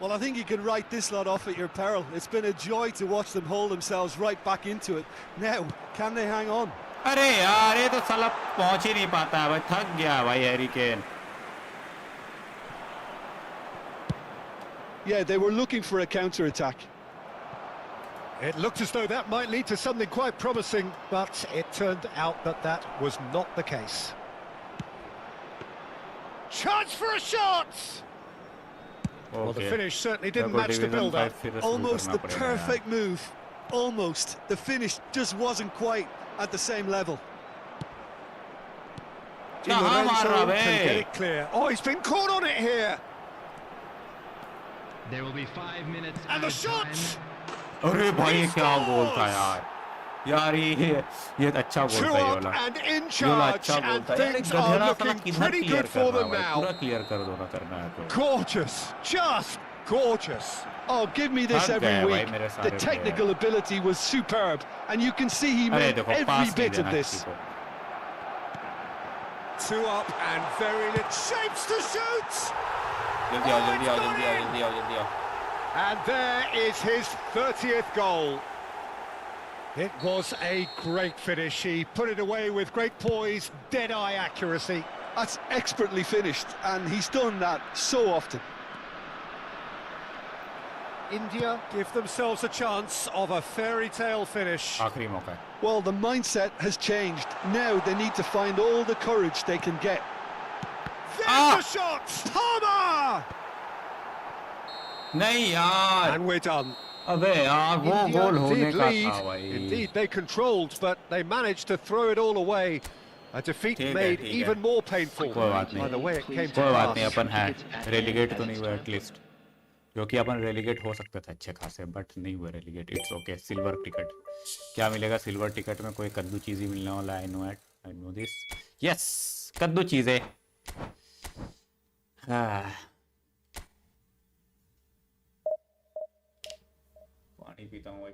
Well, I think you can write this lot off at your peril. It's been a joy to watch them hold themselves right back into it. Now, can they hang on? अरे यार ये तो साला पहुंच ही नहीं पाता है भाई, थक गया भाई Harry Kane. Yeah, they were looking for a counter-attack. It looked as though that might lead to something quite promising, but it turned out that that was not the case. Chance for a shot! Well, the finish certainly didn't match the build-up. Almost the perfect move. Almost. The finish just wasn't quite at the same level. Di Lorenzo can get it clear. Oh, he's been caught on it here. There will be 5 minutes. And the added shot! time. अरे भाई He क्या गोल था scores! यार, यार ये अच्छा गोल Two था ये up वाला, and in ये वाला charge, अच्छा गोल and था यार। things गधेड़ा are साला looking किधर pretty क्लियर good कर for रहा them है भाई, now. पूरा क्लियर कर दो ना करना है तो। Gorgeous, just gorgeous. Oh, give me this थक every गए भाई week. मेरे The सारे technical ability was superb, and you can see he अरे made देखो every पास नहीं bit देना of this. किसी को। Two up and very lit shapes to shoot. जल्दी आओ जल्दी आओ जल्दी आओ जल्दी आओ जल्दी आओ। And there is his 30th goal. It was a great finish. He put it away with great poise, dead-eye accuracy. That's expertly finished, and he's done that so often. India give themselves a chance of a fairy tale finish. आखिरी मौका है। Well, the mindset has changed. Now they need to find all the courage they can get. There's the shot! Palmer! नहीं यार, And we're done. अबे यार वो India गोल होने did का lead. था भाई। Indeed, they controlled, but they managed to throw it all away. A defeat ठीक है, made ठीक है। even more painful कोई बात by the नहीं, way it came to कोई बात नहीं, pass. अपन है रेलीगेट तो नहीं हुआ एटलीस्ट, क्योंकि अपन रेलीगेट हो सकते थे अच्छे खासे, बट नहीं हुआ relegate. It's okay. Silver ticket क्या मिलेगा? सिल्वर टिकट में कोई कद्दू चीज ही मिलने वाला। I know it, I know this. Yes, कद्दू चीजें। पानी पीता हूँ भाई।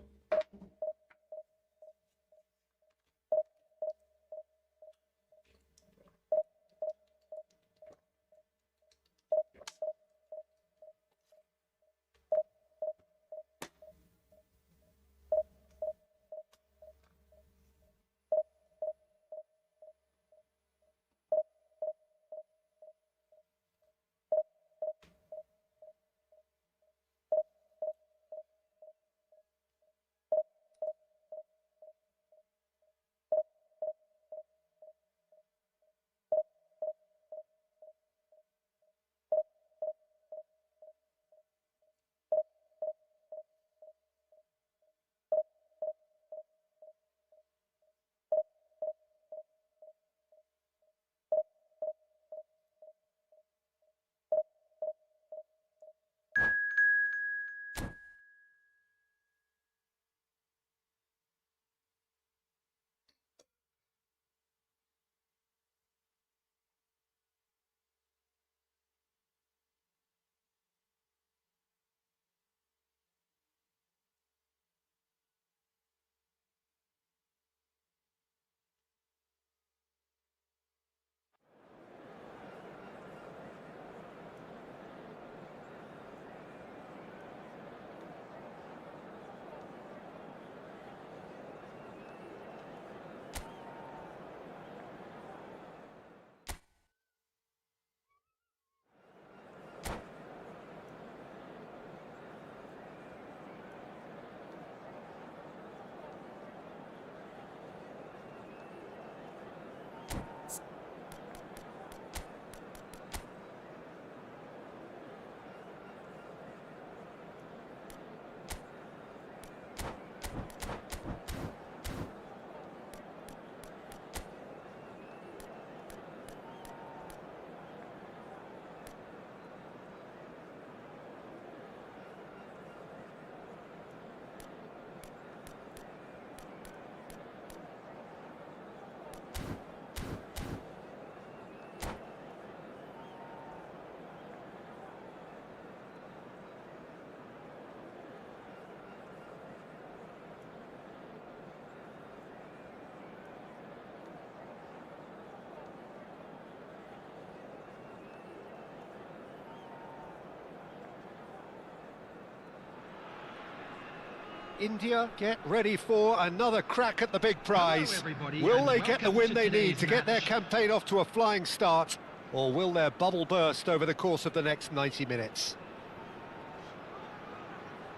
India get ready for another crack at the big prize. everybody, Will and they get the welcome win to they need today's to get their match. campaign off to a flying start? Or will their bubble burst over the course of the next 90 minutes?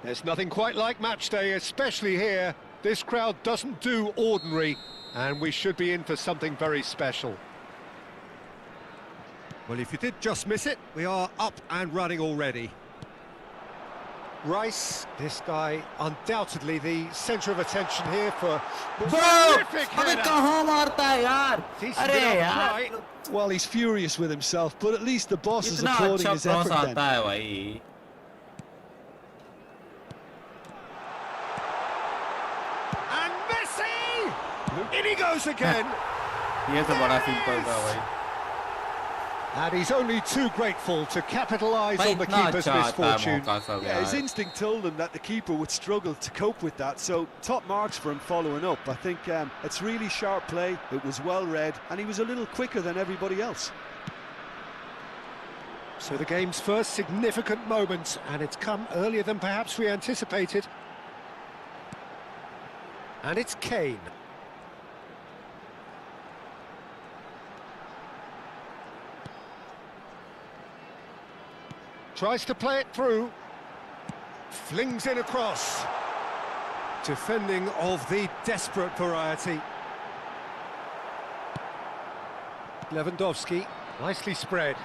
There's nothing quite like match day, especially here. This crowd doesn't do ordinary, and we should be in for something very special. Well, if you did just miss it, we are up and running already. Rice, this guy undoubtedly the centre of attention here for terrific अबे header. कहाँ मारता है यार? Decent अरे enough यार, try. Well, he's furious with himself, but at least the boss is इतना applauding अच्छा his cross effort then. आता है भाई. And Messi! In he goes again. ये तो बड़ा सिंपल था भाई. And he's only too grateful to capitalise भाई on the इतना keeper's अच्छा आता है misfortune. मौका सब Yeah, his यार. instinct told him that the keeper would struggle to cope with that, so top marks for him following up. I think it's really sharp play, it was well read, and he was a little quicker than everybody else. So the game's first significant moment, and it's come earlier than perhaps we anticipated. And it's Kane. Tries to play it through. Flings in across. Defending of the desperate variety. Lewandowski, nicely spread.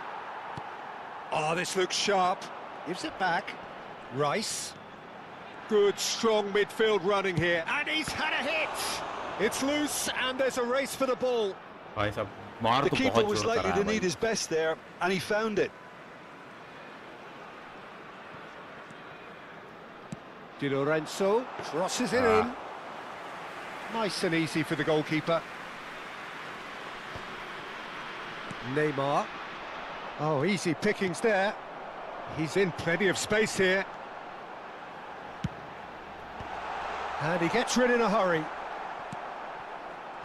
Oh, this looks sharp. Gives it back. Rice. Good, strong midfield running here. And he's had a hit! It's loose, and there's a race for the ball. भाई साहब मार The तो keeper बहुत was जोर likely करा to है need भाई. his best there, and he found it. Di Lorenzo crosses it in. Nice and easy for the goalkeeper. Neymar. Oh, easy pickings there. He's in plenty of space here. And he gets rid in a hurry.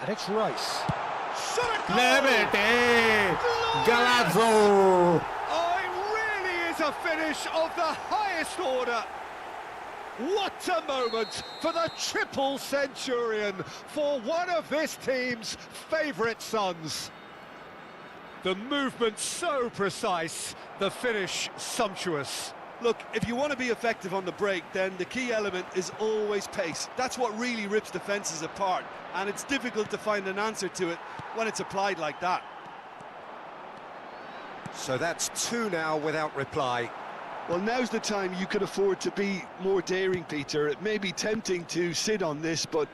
And it's Rice. Shot a goal! ले बेटे, Galazzo. Oh, it really is a finish of the highest order. What a moment for the triple centurion, for one of this team's favourite sons. The movement so precise, the finish sumptuous. Look, if you want to be effective on the break, then the key element is always pace. That's what really rips defences apart, and it's difficult to find an answer to it when it's applied like that. So that's two now without reply. Well, now's the time you could afford to be more daring, Peter. It may be tempting to sit on this, but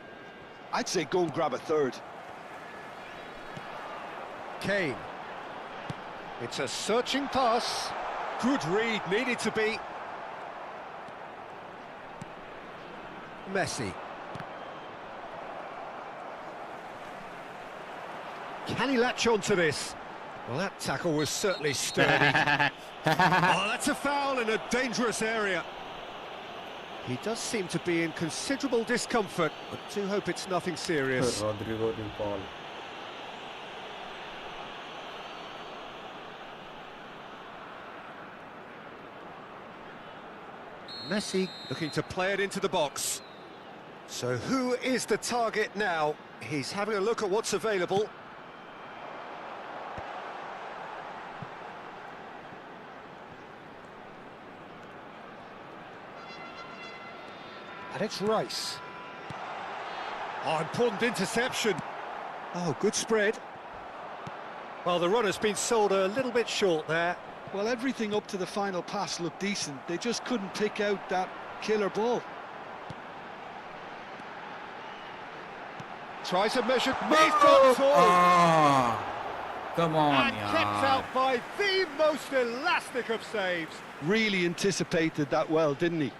I'd say go and grab a third. Kane. It's a searching pass. Good read, needed to be. Messi. Can he latch on to this? Well, that tackle was certainly sturdy. Oh, that's a foul in a dangerous area. He does seem to be in considerable discomfort, but do hope it's nothing serious. Rodrigo de Paul. Messi looking to play it into the box. So who is the target now? He's having a look at what's available. And it's Rice. Oh, important interception. Oh, good spread. Well, the runner's been sold a little bit short there. Well, everything up to the final pass looked decent. They just couldn't pick out that killer ball. Tries a measured... He's got it all! Ah, come on, And kept out yaar. by the most elastic of saves. Really anticipated that well, didn't he?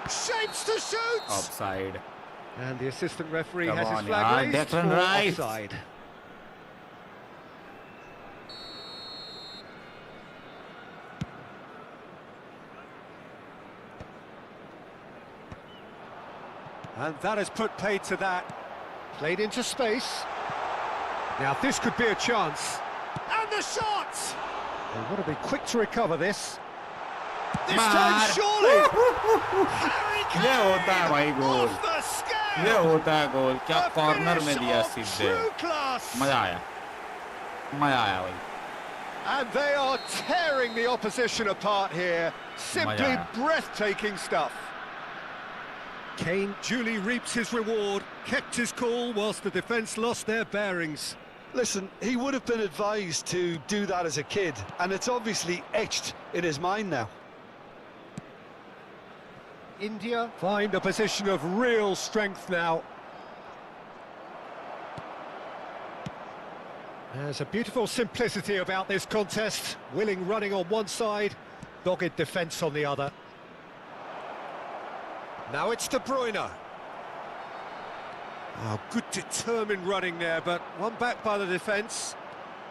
Shapes to shoot! Offside. And the assistant referee Come has his on, flag yaar, raised Declan for Rice. offside. And that has put paid to that. Played into space. Now this could be a chance. And the shot! They've got to be quick to recover this. This मार time, surely. Harry ये होता है भाई Kane goal, off the scale. ये होता है गोल। क्या A corner में finish दिया of सीधे, true class. मजा आया, मजा आया भाई। And they are tearing the opposition apart here. Simply Maya. breathtaking stuff. Kane duly reaps his reward, kept his cool whilst the defence lost their bearings. Listen, he would have been advised to do that as a kid, and it's obviously etched in his mind now. India find a position of real strength now. There's a beautiful simplicity about this contest. Willing running on one side, dogged defence on the other. Now it's De Bruyne. Oh, good determined running there, but one back by the defence.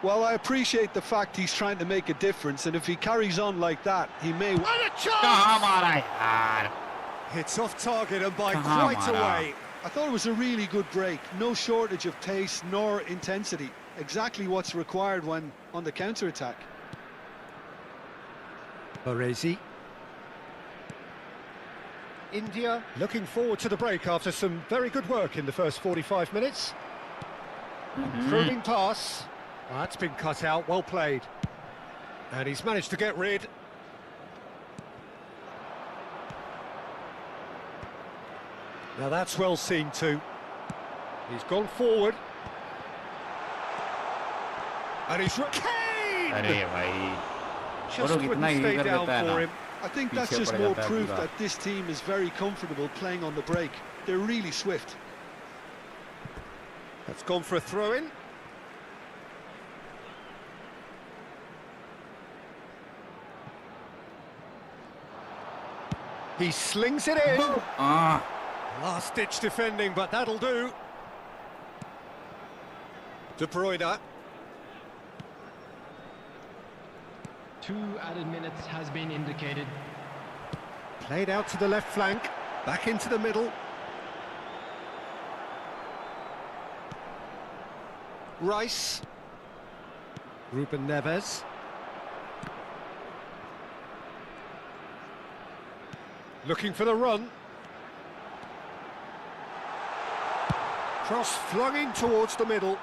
Well, I appreciate the fact he's trying to make a difference, and if he carries on like that, he may... And a chance! कहाँ मारा यार, Hits off target and by कहाँ quite मारा? away. I thought it was a really good break. No shortage of pace nor intensity. Exactly what's required when on the counter-attack. Baresi. India looking forward to the break after some very good work in the first 45 minutes. Improving pass. That's been cut out, well played. And he's managed to get rid. Now that's well seen too. He's gone forward. And he's... Kane! अरे भाई, Just वो लोग couldn't इतना stay eager down रहता है for ना, him. I think that's पीछे just पड़ more जाता है proof पूरा। that this team is very comfortable playing on the break. They're really swift. That's gone for a throw-in. He slings it in. हाँ, Last-ditch defending, but that'll do. De Bruyne. 2 added minutes has been indicated. Played out to the left flank. Back into the middle. Rice. Ruben Neves. Looking for the run. Cross flung in towards the middle.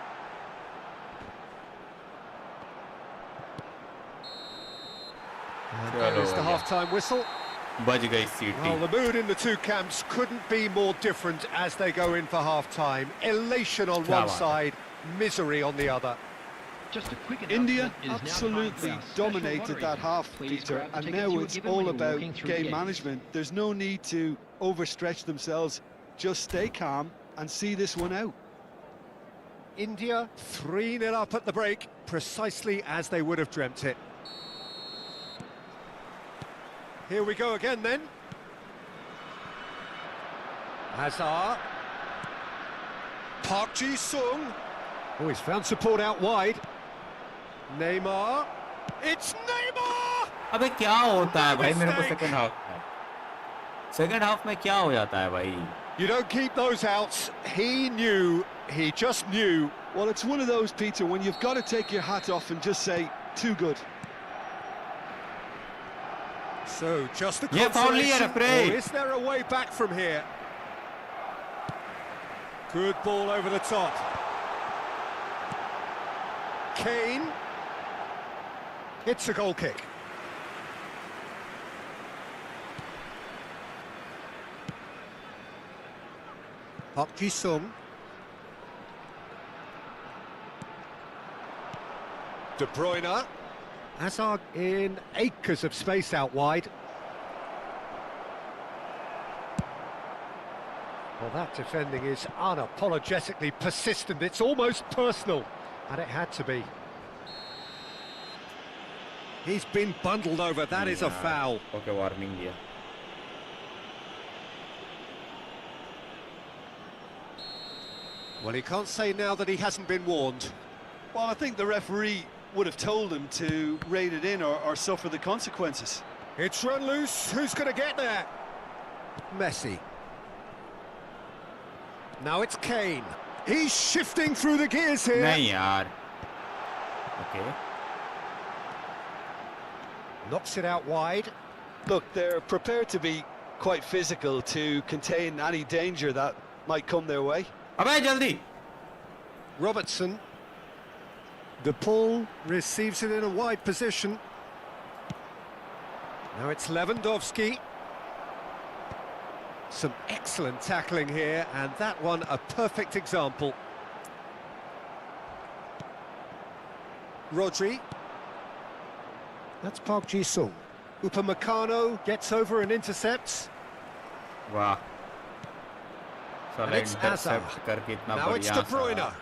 And there Chalo is the bhaiya. half-time whistle. बज गई Well, सीटी। the mood in the two camps couldn't be more different as they go in for half-time. Elation on Kya one baat hai. side, misery on the other. Just a quick India announcement, it is now time absolutely for our special dominated lottery. that half, Please Peter, grab the and tickets now you were it's given all when you were about walking through the game gates. management. There's no need to overstretch themselves. Just stay calm and see this one out. India 3-0 up at the break, precisely as they would have dreamt it. Here we go again then. Hazard. Park Ji-sung. Oh, he's found support out wide. Neymar. It's Neymar! अबे क्या होता है भाई मेरे को Mistake. Second half में, second half में क्या हो जाता है भाई? You don't keep those outs. He knew, he just knew. Well, it's one of those, Peter, when you've got to take your hat off and just say, too good. So, just a Yeah, foul liya, consolation, referee. or is there a way back from here? Good ball over the top. Kane. It's a goal kick. Park Ji-sung. De Bruyne. Hazard in acres of space out wide. Well, that defending is unapologetically persistent. It's almost personal, and it had to be. He's been bundled over. That is a foul. Okay, warning दिया। Well, he can't say now that he hasn't been warned. Well, I think the referee would have told him to rate it in or suffer the consequences. It's run loose. Who's going to get there? Messi. Now it's Kane. He's shifting through the gears here. नहीं यार, okay, Knocks it out wide. Look, they're prepared to be quite physical to contain any danger that might come their way. अबे जल्दी Robertson. The ball receives it in a wide position. Now it's Lewandowski. Some excellent tackling here, and that one a perfect example. Rodri. That's Park Ji-sung. Upamecano gets over and intercepts. वाह And साला it's Hazard. Intercept करके इतना Now it's बढ़िया De Bruyne. सा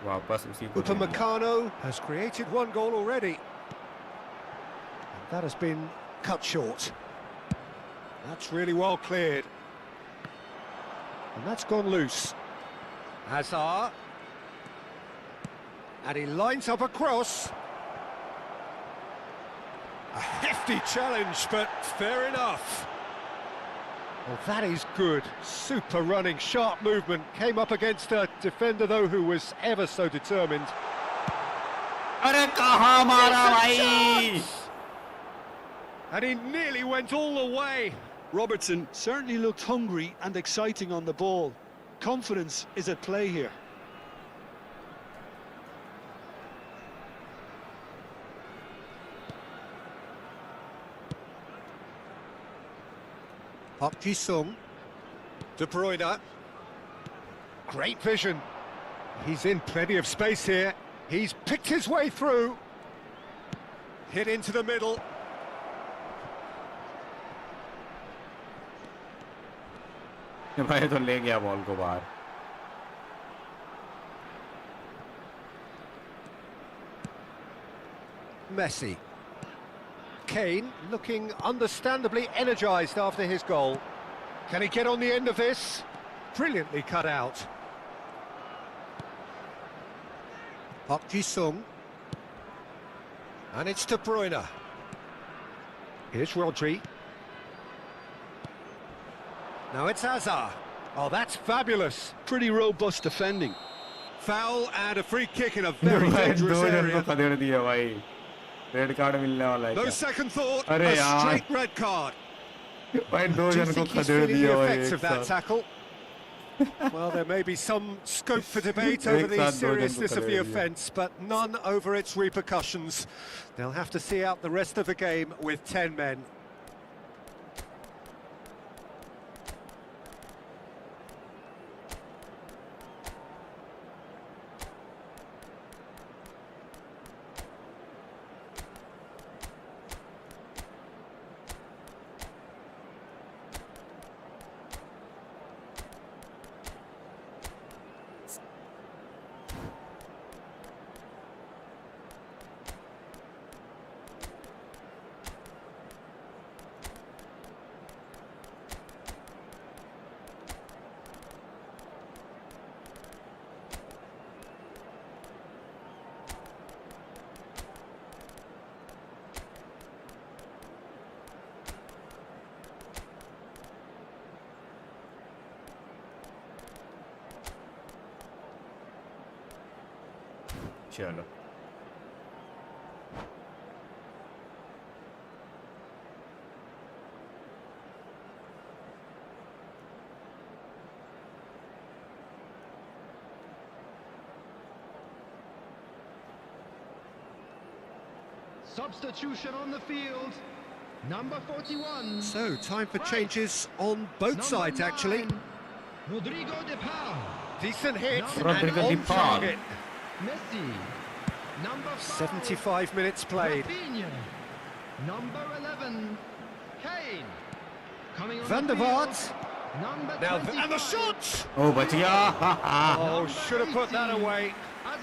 वापस उसी को दे दिया। Upamecano has created one goal already. And that has been cut short. That's really well cleared. And that's gone loose. Hazard. And he lines up a cross. A hefty challenge, but fair enough. Well, that is good. Super running, sharp movement. Came up against a defender, though, who was ever so determined. अरे कहाँ मारा भाई And he nearly went all the way. Robertson certainly looked hungry and exciting on the ball. Confidence is at play here. Park Ji-sung. De Bruyne. Great vision. He's in plenty of space here. He's picked his way through. Hit into the middle. भाई तो ले गया ball को बाहर Messi. Kane looking understandably energised after his goal. Can he get on the end of this? Brilliantly cut out. Park Ji-sung. And it's De Bruyne. Here's Rodri. Now it's Hazard. Oh, that's fabulous. Pretty robust defending. Foul and a free kick in a very भाई dangerous दो जन को area. खदेड़ दिया भाई red card मिलने वाला है No क्या second thought, अरे a यार straight red card. भाई दो Do you जन को think he's खदेड़ feeling दिया the भाई effects एक of that साथ tackle? Well, there may be some scope for debate एक over the साथ दो जन को seriousness of the खदेड़ दिया offence, but none over its repercussions. They'll have to see out the rest of the game with 10 men. चलो Substitution on the field. Number 41. So, time for changes on both sides, actually. Rodrigo de Paul. Decent hit Rodrigo and de on Paul. target. Messi. Number 5. 75 minutes played. Rafinha. Number 11. Kane. Coming on Van the der field. Vaart. Number Now, 25. and the shot! ओ बच गया Oh, should have put that away.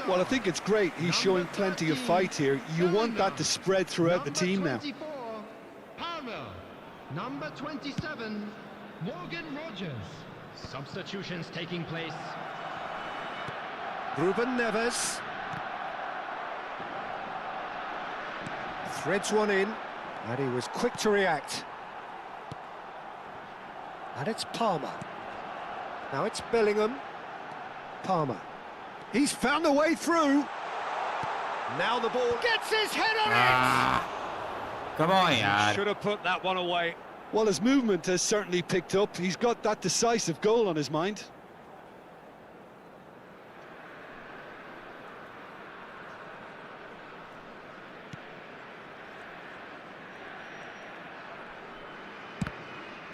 Well, I think it's great. He's showing plenty of fight here. You want that to spread throughout the team now. Number 24, Palmer. Number 27, Morgan Rogers. Substitutions taking place. Ruben Neves. Threads one in, and he was quick to react. And it's Palmer. Now it's Bellingham. Palmer. He's found a way through. Now the ball gets his head on it. Come on यार. Should have put that one away. Well, his movement has certainly picked up. He's got that decisive goal on his mind.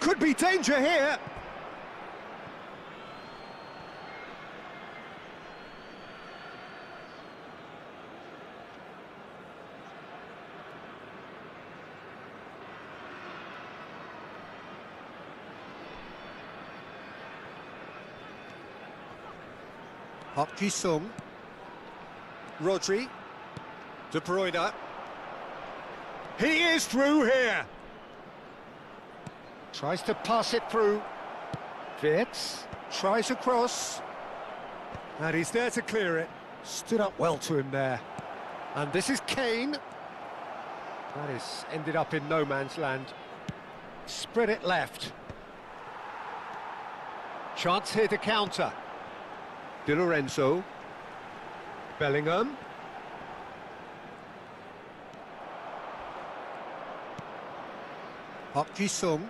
Could be danger here. Park Ji-sung. Rodri. De Bruyne. He is through here. Tries to pass it through. Wirtz tries across. And he's there to clear it. Stood up well to him there. And this is Kane. That is ended up in no man's land. Spread it left. Chance here to counter. Di Lorenzo. Bellingham. Park Ji-sung.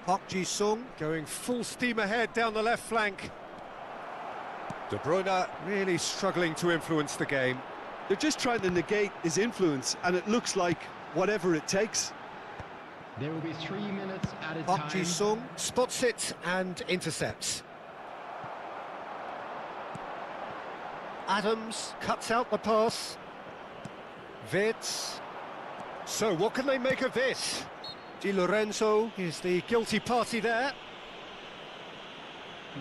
Park Ji-sung going full steam ahead down the left flank. De Bruyne really struggling to influence the game. They're just trying to negate his influence, and it looks like whatever it takes. There will be 3 minutes added Park time. Ji-sung spots it and intercepts. Adams cuts out the pass. Wirtz. So what can they make of this? Di Lorenzo is the guilty party there.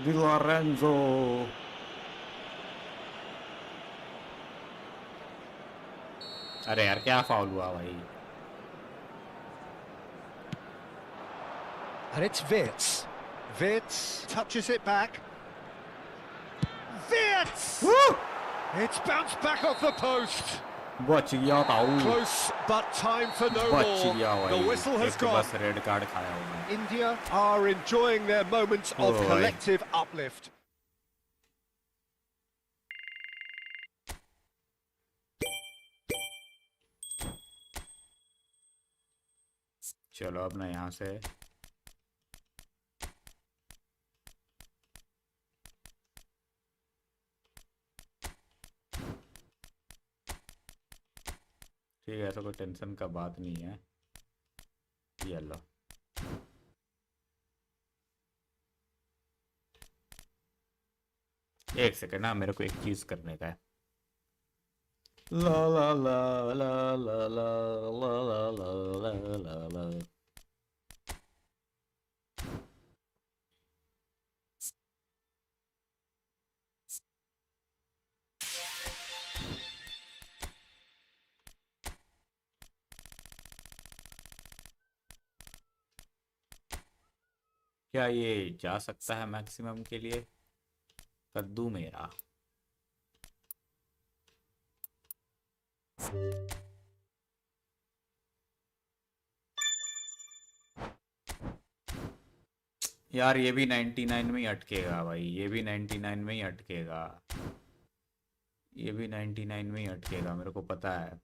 Di Lorenzo. अरे यार क्या foul हुआ भाई. And it's Wirtz. Wirtz touches it back. Wirtz! Woo! It's bounced back off the post. बच गया ताऊ. Close, but time for no बच more. गया भाई. The whistle has एक तो gone. बस रेड कार्ड खाया हूँ मैं. India are enjoying their moments of Oh, collective uplift. चलो अब ना यहाँ से ठीक है. ऐसा कोई टेंशन का बात नहीं है. ये लो. एक सेकंड ना, मेरे को एक चीज करने का है. ला ला ला ला ला ला ला ला ला ला ला ला. क्या ये जा सकता है मैक्सिमम के लिए? कद्दू मेरा. यार ये भी 99 में ही अटकेगा भाई. ये भी 99 में ही अटकेगा. ये भी 99 में ही अटकेगा, मेरे को पता है.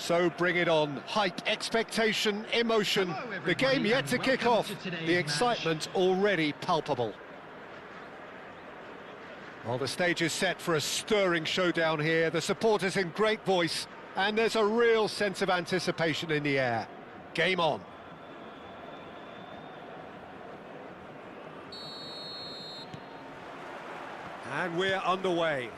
So bring it on. Hype, expectation, emotion. Hello, The everybody, game yet and to kick welcome off. to today's The match. excitement already palpable. Well, the stage is set for a stirring showdown here. The supporters in great voice, and there's a real sense of anticipation in the air. Game on. And we're underway.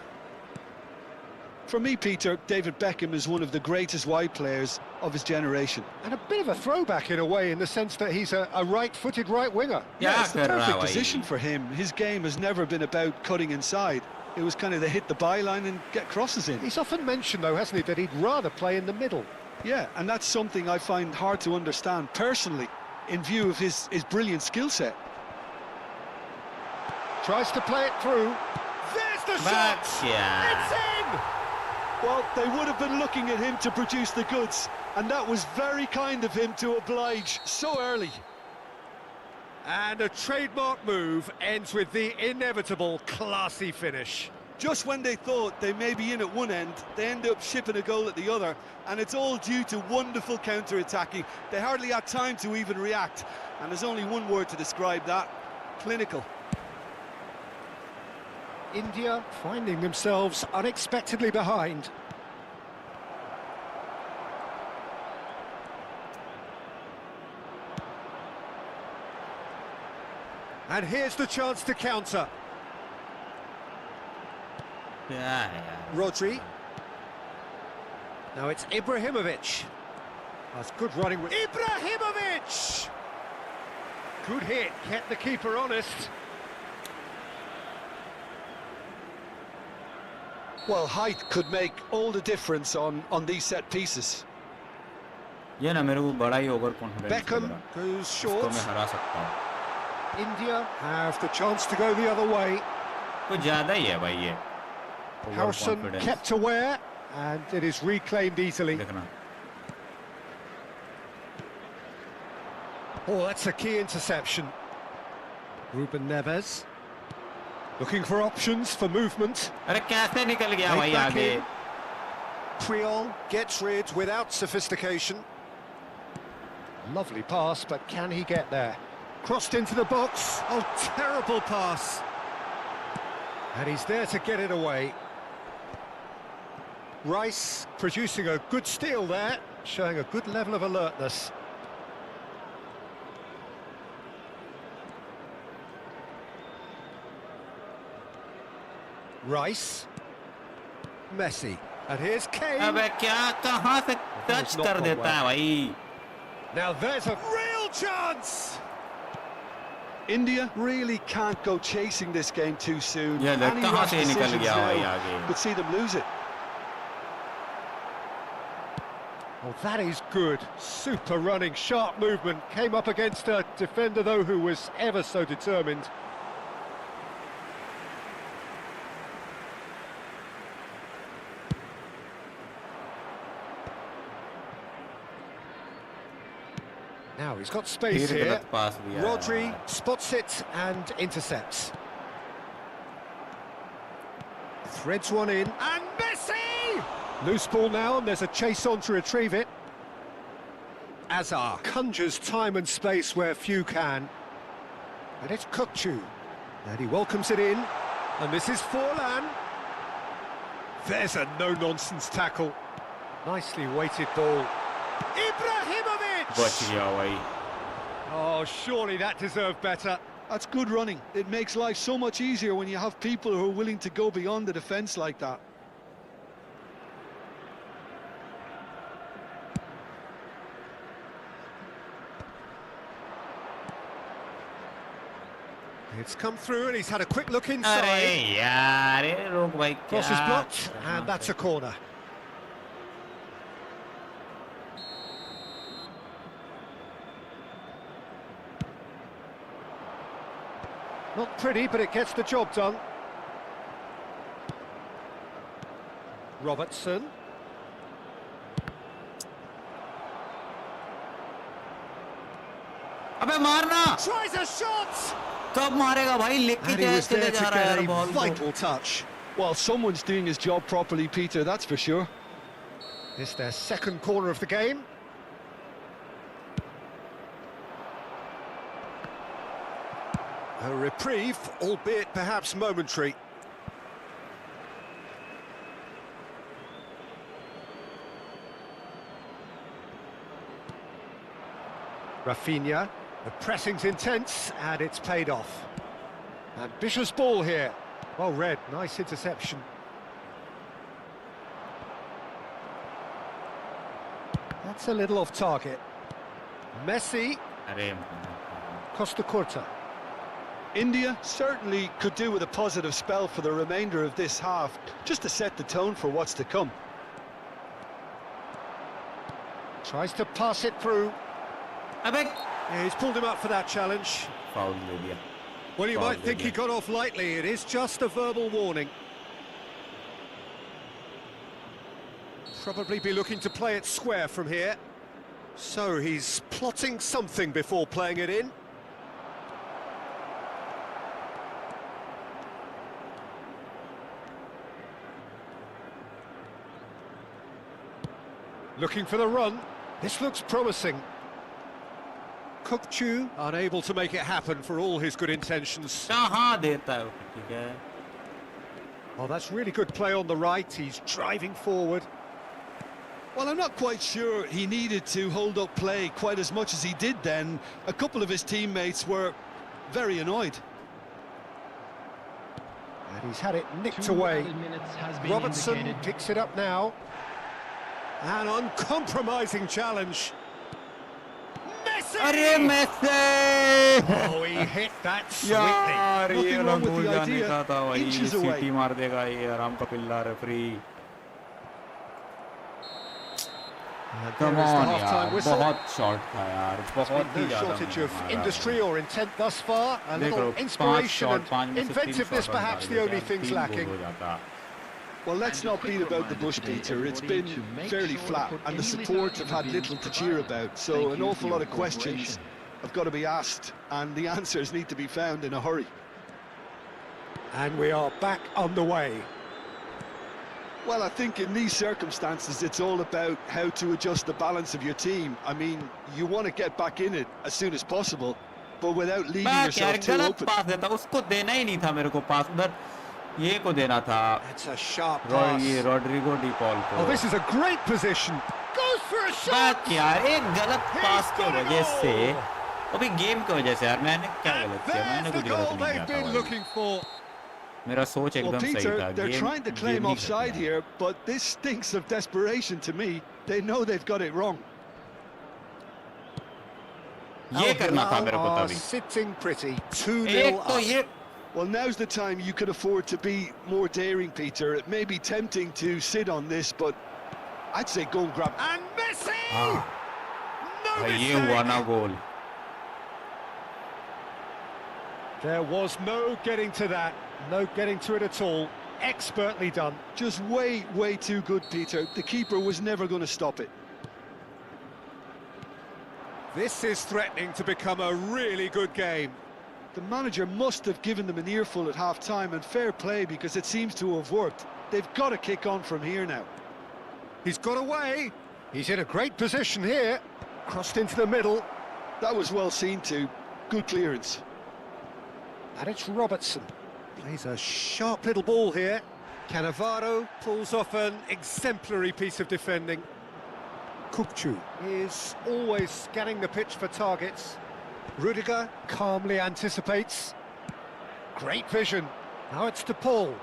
For me, Peter, David Beckham is one of the greatest wide players of his generation. And a bit of a throwback in a way, in the sense that he's a right-footed right winger. क्या It's the कर रहा perfect भाई? position for him. His game has never been about cutting inside. It was kind of the hit the byline and get crosses in. He's often mentioned, though, hasn't he, that he'd rather play in the middle. Yeah, and that's something I find hard to understand personally, in view of his brilliant skill set. Tries to play it through. There's the shot! Yeah. It's in! Well, they would have been looking at him to produce the goods, and that was very kind of him to oblige so early. And a trademark move ends with the inevitable classy finish. Just when they thought they may be in at one end, they end up shipping a goal at the other, and it's all due to wonderful counter-attacking. They hardly had time to even react, and there's only one word to describe that: clinical. India finding themselves unexpectedly behind. And here's the chance to counter. क्या है यार? Rodri. Now it's Ibrahimovic. That's good running with Ibrahimovic! Good hit, kept the keeper honest. Well, height could make all the difference on these set pieces. ये ना मेरे को बड़ा ही over confidence Beckham goes इसको short. मैं हरा सकता हूँ. India have the chance to go the other way. कुछ ज्यादा ही है भाई ये. Harrison Overconfidence. kept aware, and it is reclaimed easily. देखना. Oh, that's a key interception. Ruben Neves looking for options for movement. अरे कैसे निकल गया भाई Right back आगे? in. Priol gets rid without sophistication. Lovely pass, but can he get there? Crossed into the box. Oh, terrible pass. And he's there to get it away. Rice producing a good steal there, showing a good level of alertness. Rice. Messi. And here's Kane. अबे क्या कहाँ से touch has not कर gone देता है well. भाई? Now there's a real chance! India really can't go chasing this game too soon. Yeah, Any कहाँ rash से निकल decisions गया भाई now आगे? could see them lose it. Oh, that is good. Super running, sharp movement. Came up against a defender, though, who was ever so determined. Now he's got space फिर here. गलत पास दिया. Rodri spots it and intercepts. Threads one in. And Messi! Loose ball now, and there's a chase on to retrieve it. Azar conjures time and space where few can. And it's Kukçu. And he welcomes it in. And this is Forlan. There's a no-nonsense tackle. Nicely weighted ball. Ibrahimovic! बच गया भाई. Oh, surely that deserved better. That's good running. It makes life so much easier when you have people who are willing to go beyond the defence like that. It's come through and he's had a quick look अरे inside. यार ये रोक भाई क्या? Cross is blocked, and that's a corner. Not pretty, but it gets the job done. Robertson. अबे मारना. Tries a shot! कब मारेगा भाई? लेके And he क्या was there चले to जा रहा है get यार a बॉल को? Vital touch. Well, someone's doing his job properly, Peter, that's for sure. It's their second corner of the game. A reprieve, albeit perhaps momentary. Rafinha, the pressing's intense and it's paid off. Ambitious ball here. Well read, nice interception. That's a little off target. Messi, अरे Costa Curta. India certainly could do with a positive spell for the remainder of this half, just to set the tone for what's to come. Tries to pass it through. अबे Yeah, he's pulled him up for that challenge. Foul ले दिया. Well, you Foul, might think he yeah. got off lightly. It is just a verbal warning. Probably be looking to play it square from here. So he's plotting something before playing it in. Looking for the run. This looks promising. Kukchu unable to make it happen for all his good intentions. कहाँ देता है वो, ठीक है. Oh, that's really good play on the right. He's driving forward. Well, I'm not quite sure he needed to hold up play quite as much as he did then. A couple of his teammates were very annoyed. And he's had it nicked 2 away. added minutes has been Robertson indicated. picks it up now. An uncompromising challenge. Messi! अरे Massey. Oh, he hit that sweetly. यार ये Nothing ना wrong with भूल the जाने idea. का था भाई. Inches away. सीटी मार देगा ये आराम का पिल्ला referee. And Come there is the on half-time यार, whistle. बहुत शॉर्ट था यार, बहुत ही No ज़्यादा shortage मैंने of मारा. industry or intent thus far. A देख लो, little 5 inspiration शॉट, 5 and में से 3 inventiveness shot perhaps the only things lacking. हो जाता. Well, let's not beat about the bush, Peter. It's been fairly flat, and the support have had little to cheer about, so an awful lot of questions have got to be asked, and the answers need to be found in a hurry. And we are back on the way. Well, I think in these circumstances, it's all about how to adjust the balance of your team. I mean, you want to get back in it as soon as possible, but without leaving back yourself यार too गलत open. पास देता, उसको देना ही नहीं था मेरे को पास, उधर ये को देना था. That's a sharp ये pass. रोड्रिगो डी पॉल को. Oh, this is a great position. Goes for a shot. Back यार एक गलत पास की got it वजह all. से, अभी गेम की वजह से यार मैंने क्या गलत किया, मैंने There's कुछ the गलत goal नहीं they've किया था been भाई. looking for. मेरा सोच Well, एकदम सही Peter, था. they're trying to claim नहीं offside करते here, but this stinks of desperation to me. They know they've got it wrong. हैं. ये करना था मेरे को Are तभी. sitting pretty. 2-0 एक तो up. ये Well, now's the time you could afford to be more daring, Peter. It may be tempting to sit on this, but I'd say go and grab it. And Messi! हाँ. No भाई ये हुआ mistake. ना गोल. There was no getting to that. No getting to it at all. Expertly done. Just way, way too good, Peter. The keeper was never going to stop it. This is threatening to become a really good game. The manager must have given them an earful at half-time, and fair play, because it seems to have worked. They've got to kick on from here now. He's got away. He's in a great position here. Crossed into the middle. That was well seen too. Good clearance. And it's Robertson. Plays a sharp little ball here. Cannavaro pulls off an exemplary piece of defending. Kukchu is always scanning the pitch for targets. Rudiger calmly anticipates. Great vision. Now it's to Paul.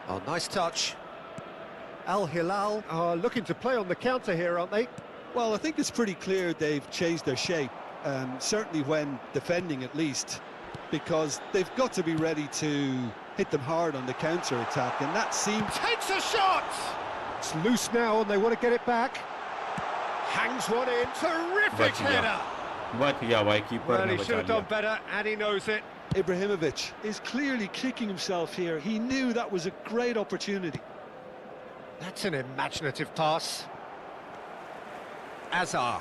Oh, nice touch. Al Hilal are looking to play on the counter here, aren't they? Well, I think it's pretty clear they've changed their shape, certainly when defending at least, because they've got to be ready to hit them hard on the counter-attack, and that seems... Takes a shot! It's loose now and they want to get it back. Hangs one in. Terrific बच गया. header! बच गया भाई, keeper Well, ने he बचा should have done लिया. better and he knows it. Ibrahimovic is clearly kicking himself here. He knew that was a great opportunity. That's an imaginative pass. Azar.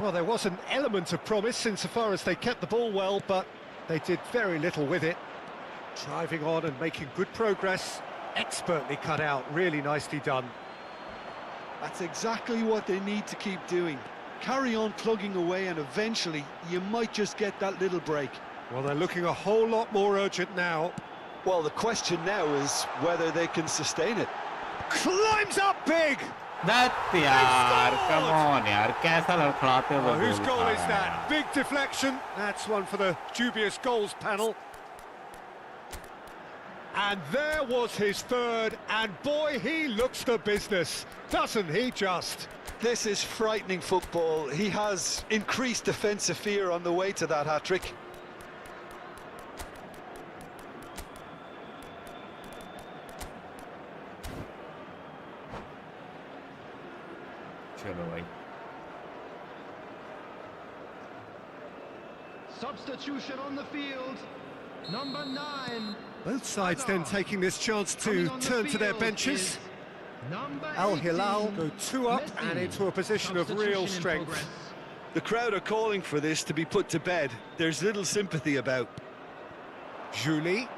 Well, there was an element of promise insofar as they kept the ball well, but they did very little with it. Driving on and making good progress. Expertly cut out, really nicely done. That's exactly what they need to keep doing. Carry on plugging away and eventually you might just get that little break. Well, they're looking a whole lot more urgent now. Well, the question now is whether they can sustain it. Climbs up big! That यार, come on यार, कैसा लड़खड़ाते हुए Oh, whose गोल goal खा is रहा है that? यार। Big deflection. That's one for the dubious goals panel. And there was his third, and boy, he looks the business, doesn't he just? This is frightening football. He has increased defensive fear on the way to that hat-trick. चलो भाई। Substitution on the field. Number 9. Both sides then taking this chance to turn to their benches. Al Hilal go 2 up and into a position of real strength. The crowd are calling for this to be put to bed. There's little sympathy about. Julie.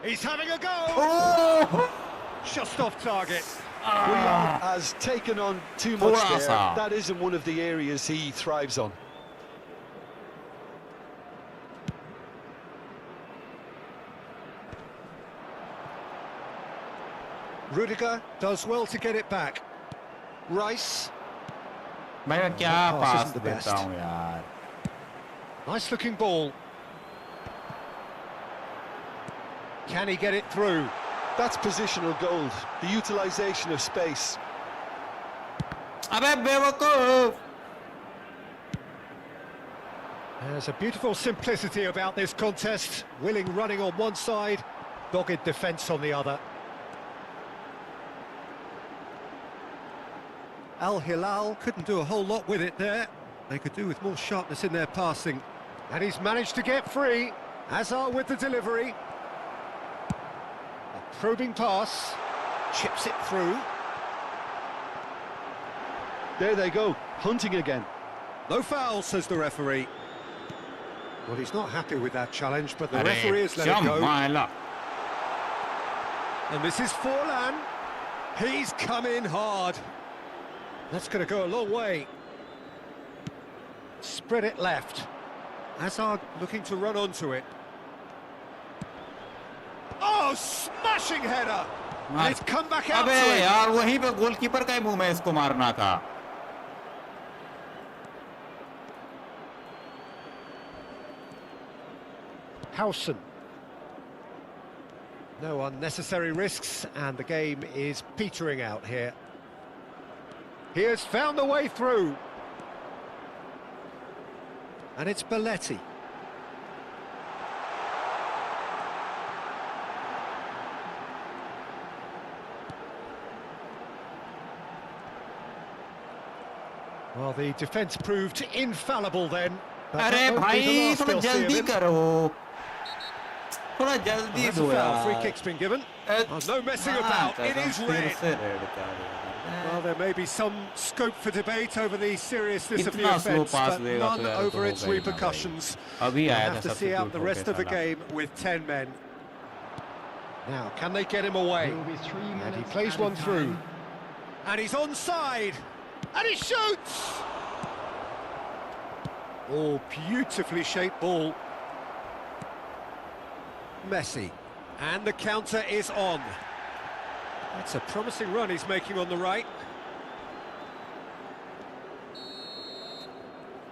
He's having a go! Oh! Just off target. Willian has taken on too much Poor there. Asa. That isn't one of the areas he thrives on. Rudiger does well to get it back. Rice. भाई मैं क्या That pass pass isn't the देता best. हूँ यार। Nice looking ball. Can he get it through? That's positional gold, the utilisation of space. अबे बेवकूफ! There's a beautiful simplicity about this contest. Willing running on one side, dogged defence on the other. Al Hilal couldn't do a whole lot with it there. They could do with more sharpness in their passing. And he's managed to get free. Hazard with the delivery. A probing pass. Chips it through. There they go, hunting again. No foul, says the referee. Well, he's not happy with that challenge, but the अरे referee has let it go. जमाला। And this is Forlan. He's come in hard. That's going to go a long way. Spread it left. Hazard looking to run onto it. Oh, smashing header! And it's come back out to अबे him. यार वहीं पे goalkeeper का ही मुंह में इसको मारना था। Howson. No unnecessary risks, and the game is petering out here. He has found a way through. And it's Belletti. Well, the defence proved infallible then. but अरे that won't be the भाई last थोड़ा they'll see of जल्दी him. करो, थोड़ा जल्दी That's दो a foul. यार। Free kick's been given. Oh, no messing about. It is फिर red. से red card. Well, there may be some scope for debate over the seriousness of the इतना slow offence, pass but देगा none तो यार over तो its होगा ही ना repercussions. भाई। अभी We'll आया था have to see out the substitute rest of the होके game with 10 men. Now, can they get him away? There will be 3 And he minutes plays added one through. time. And he's onside. And he shoots! Oh, beautifully shaped ball. Messi. And the counter is on. That's a promising run he's making on the right.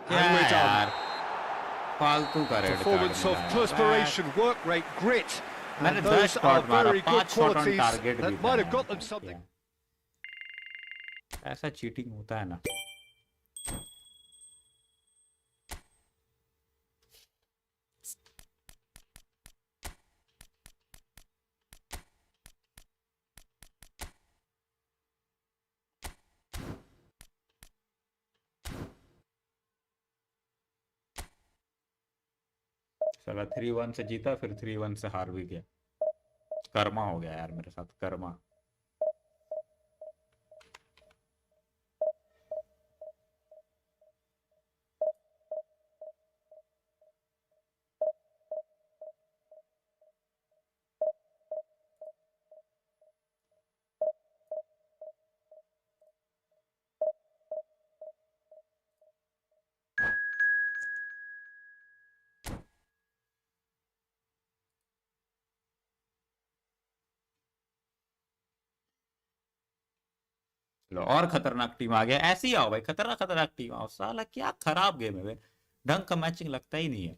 क्या And we're done. यार फालतू का red card Performance of मिला यार। perspiration, work rate, grit. मैंने And 10 those are shot मारा, very good 5 shot on qualities target भी that था might have यार। got them something. ऐसा चीटिंग होता है ना। साला 3-1 से जीता, फिर 3-1 से हार भी गया। कर्मा हो गया यार मेरे साथ, कर्मा। लो और खतरनाक टीम आ गया। ऐसे ही आओ भाई, खतरनाक खतरनाक टीम आओ। साला क्या खराब गेम है भाई, ढंग का मैचिंग लगता ही नहीं है।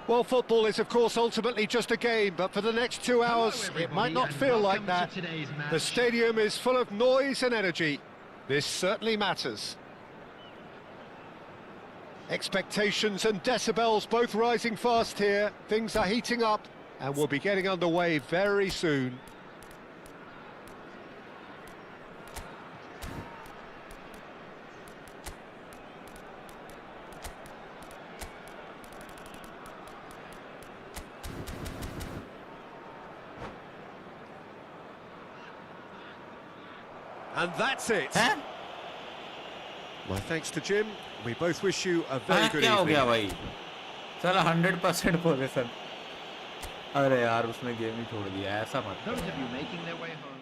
Well, football is, of course, ultimately just a game, but for the next 2 hours, it might not feel like that. The stadium is full of noise and energy. This certainly matters. Expectations and decibels both rising fast here. Things are heating up, and we'll be getting underway very soon. And that's it. हैं? My thanks to Jim. We both wish you a very हाँ, good क्या हो evening. गया भाई? साला 100% position. अरे यार उसने गेम ही छोड़ दिया, ऐसा मत Those करो। of you making their way home.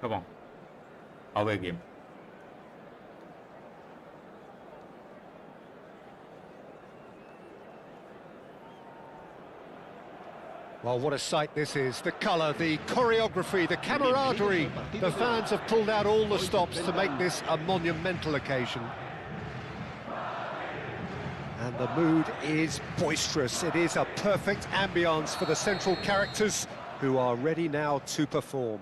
Come on, away game. Well, what a sight this is. The colour, the choreography, the camaraderie. The fans have pulled out all the stops to make this a monumental occasion. And the mood is boisterous. It is a perfect ambience for the central characters who are ready now to perform.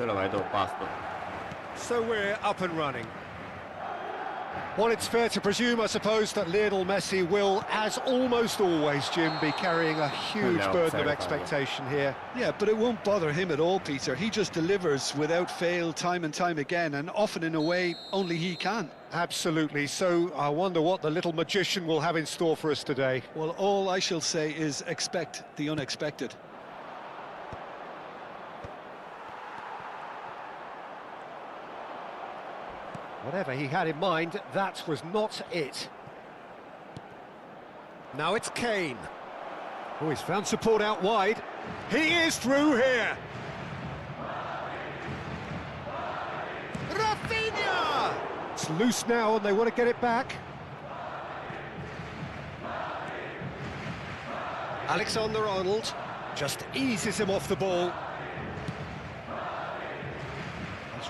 चलो भाई दो पास दो। So we're up and running. Well, it's fair to presume, I suppose, that Lionel Messi will, as almost always, Jim, be carrying a huge No, burden fair of enough. expectation here. Yeah, but it won't bother him at all, Peter. He just delivers without fail time and time again, and often in a way only he can. Absolutely. So I wonder what the little magician will have in store for us today. Well, all I shall say is expect the unexpected. Whatever he had in mind, that was not it. Now it's Kane. Oh, he's found support out wide. He is through here. Rafinha! It's loose now and they want to get it back. Alexander-Arnold just eases him off the ball.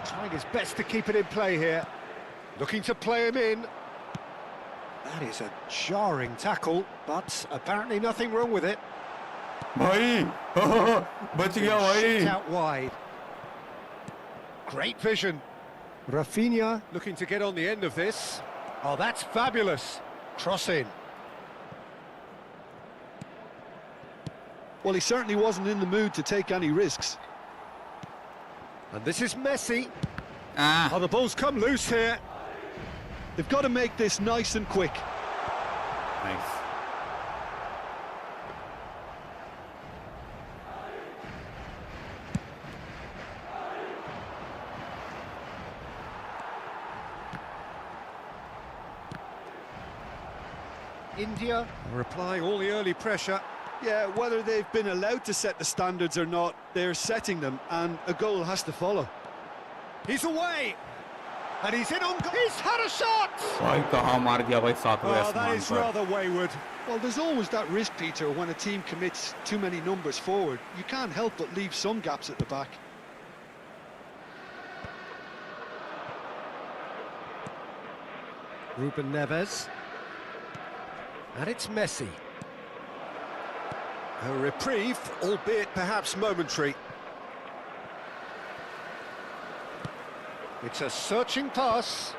trying his best to keep it in play here. Looking to play him in. That is a jarring tackle, but apparently nothing wrong with it. भाई बच गया Shipped भाई out wide. Great vision. Rafinha looking to get on the end of this. Oh, that's fabulous. Cross in. Well, he certainly wasn't in the mood to take any risks. And this is Messi. ah Oh, the ball's come loose here. They've got to make this nice and quick. nice India are applying all the early pressure. Yeah, whether they've been allowed to set the standards or not, they're setting them, and a goal has to follow. He's away. And he's in on... He's had a shot! भाई कहाँ मार दिया भाई सातवें Oh, that आसमान is पर rather wayward. Well, there's always that risk, Peter, when a team commits too many numbers forward. You can't help but leave some gaps at the back. Ruben Neves. And it's Messi. A reprieve, albeit perhaps momentary. It's a searching pass.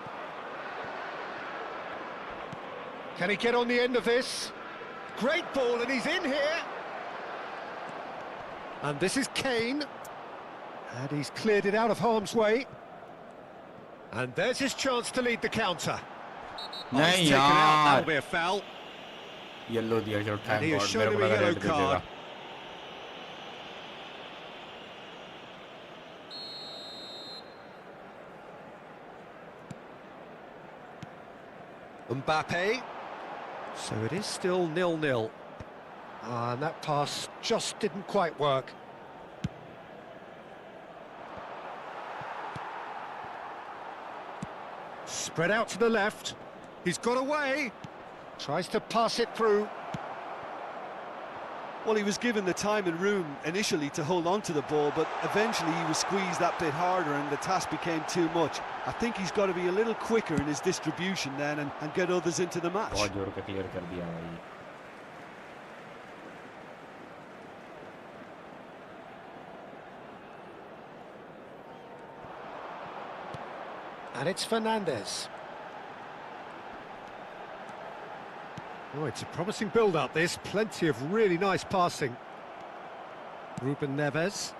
Can he get on the end of this? Great ball, and he's in here. And this is Kane. And he's cleared it out of harm's way. And there's his chance to lead the counter. Oh, नहीं he's taken out. That'll यार be a foul. Yellow दिया चलो And he thank has God shown मेरे him को a लगा yellow red दे card. देगा Mbappe. So it is still 0-0. And that pass just didn't quite work. Spread out to the left. He's got away. Tries to pass it through. Well, he was given the time and room initially to hold on to the ball, but eventually he was squeezed that bit harder and the task became too much. I think he's got to be a little quicker in his distribution then and get others into the match. बहुत जोर का clear कर दिया भाई And it's Fernandes. Oh, it's a promising build-up, this. Plenty of really nice passing. Ruben Neves.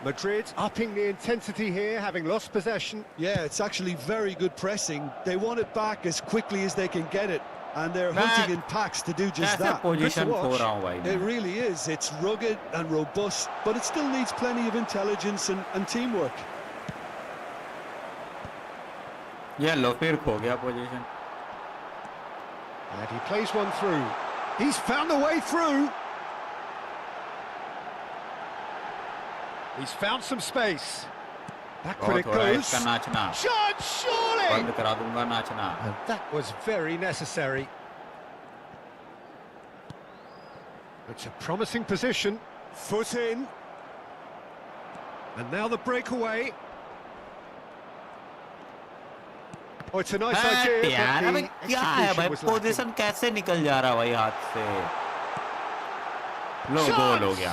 Madrid upping the intensity here, having lost possession. Yeah, it's actually very good pressing. They want it back as quickly as they can get it, and they're hunting in packs to do just कैसे that. Good to position खो watch. रहा हूँ भाई It मैं really is. It's rugged and robust, but it still needs plenty of intelligence and teamwork. Yellow फिर खो गया position And he plays one through. He's found a way through. He's found some space. Backward it बहुत हो रहा है goes. इसका नाचना Chance, surely! बंद करा दूंगा नाचना And that was very necessary. It's a promising position. Foot in. And now the breakaway. Oh, it's a nice idea, यार but अबे the क्या है भाई execution was lacking. पोजीशन कैसे निकल जा रहा भाई हाथ से लो गोल हो गया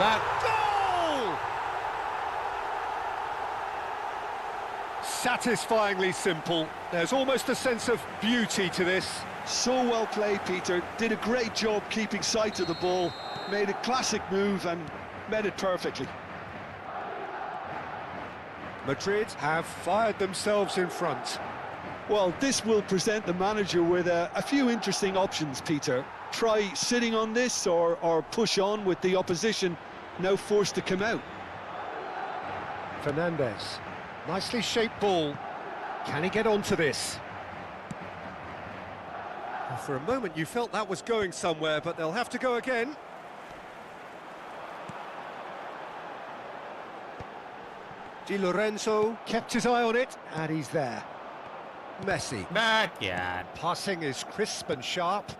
back Goal! Satisfyingly simple. There's almost a sense of beauty to this. So well played, Peter. Did a great job keeping sight of the ball. Made a classic move and met it perfectly. Madrid have fired themselves in front. Well, this will present the manager with a few interesting options, Peter. Try sitting on this or push on with the opposition now forced to come out. Fernandes. Nicely shaped ball. Can he get onto this? For a moment you felt that was going somewhere, but they'll have to go again. Di Lorenzo kept his eye on it, and he's there. Messi. Back यार Passing is crisp and sharp.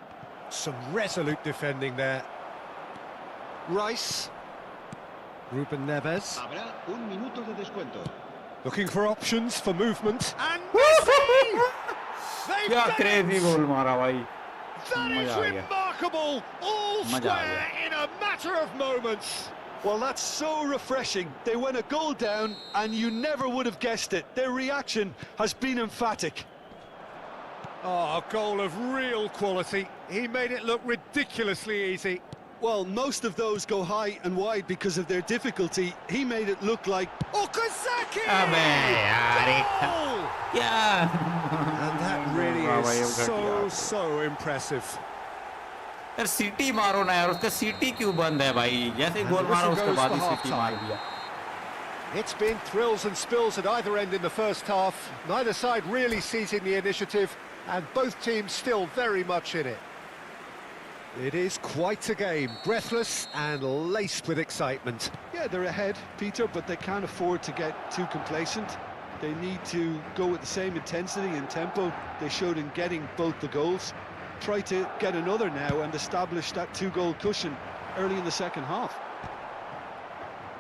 Some resolute defending there. Rice. Ruben Neves. Habrá un minuto de descuento. Looking for options for movement. And Messi! They've क्या done crazy it! गोल मारा भाई, That is मजा आ गया। remarkable! All मजा आ square गया। in a matter of moments. Well, that's so refreshing. They went a goal down, and you never would have guessed it. Their reaction has been emphatic. Oh, a goal of real quality. He made it look ridiculously easy. Well, most of those go high and wide because of their difficulty. He made it look like... Okazaki! अबे यार एक था Goal! क्या And that really वाह भाई, is वो घटिया। so impressive. यार सीटी मारो ना यार, उसका सीटी क्यों बंद है भाई, जैसे ही And गोल the मारा whistle उसके goes बाद for ही सीटी मार half-time. दिया। It's been thrills and spills at either end in the first half. Neither side really seizing the initiative, and both teams still very much in it. It is quite a game, breathless and laced with excitement. Yeah, they're ahead, Peter, but they can't afford to get too complacent. They need to go with the same intensity and tempo they showed in getting both the goals. Try to get another now and establish that two-goal cushion early in the second half.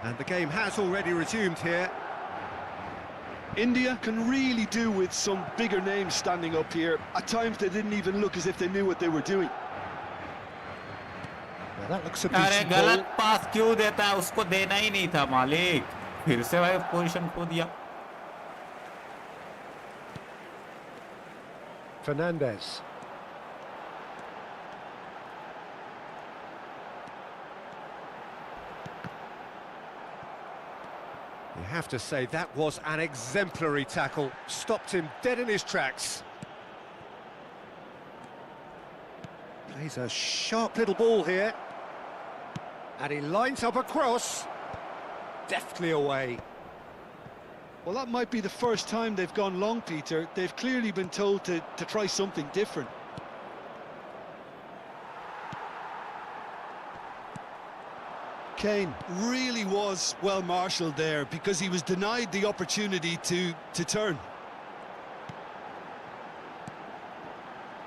And the game has already resumed here. India can really do with some bigger names standing up here. At times they didn't even look as if they knew what they were doing. Now that looks a अरे decent गलत ball. पास क्यों देता है, उसको देना ही नहीं था मालिक, फिर से भाई पोजीशन खो दिया। Fernandez. You have to say that was an exemplary tackle. Stopped him dead in his tracks. Plays a sharp little ball here. And he lines up a cross. Deftly away. Well, that might be the first time they've gone long, Peter. They've clearly been told to try something different. Kane really was well marshalled there because he was denied the opportunity to turn.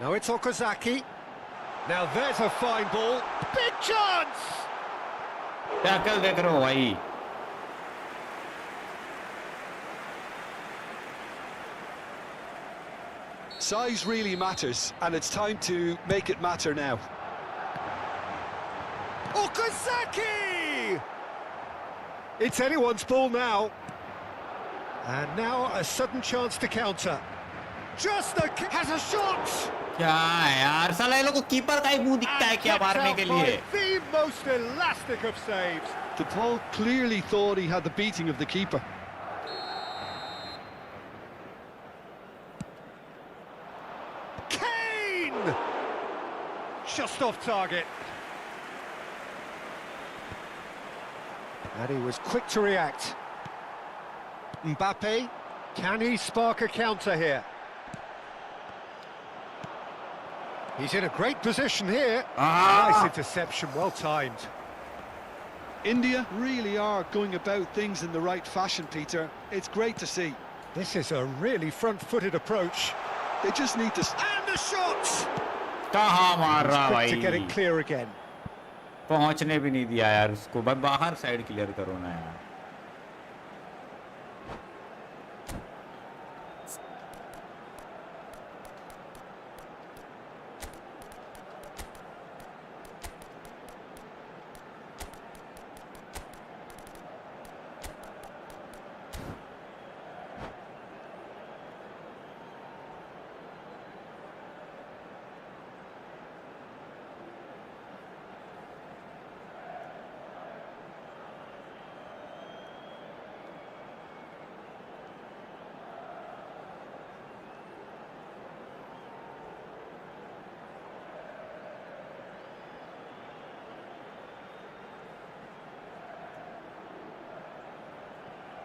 Now it's Okazaki. Now there's a fine ball. Big chance! Tackle देख रहे हो भाई, Size really matters, and it's time to make it matter now. Okazaki! It's anyone's ball now. And now a sudden chance to counter. Just the... has a shot! क्या है यार, साला ये लोगों को कीपर का ही मुंह दिखता है क्या मारने के लिए। The most elastic of saves. The ball clearly thought he had the beating of the keeper. Kane! Just off target. And he was quick to react. Mbappe, can he spark a counter here? He's in a great position here. Nice interception, well timed. India really are going about things in the right fashion, Peter. It's great to see. This is a really front-footed approach. They just need to... And the shot! कहाँ मार रहा Quick to भाई, get it clear again. पहुंचने भी नहीं दिया यार उसको, बस बाहर साइड क्लियर करो ना यार।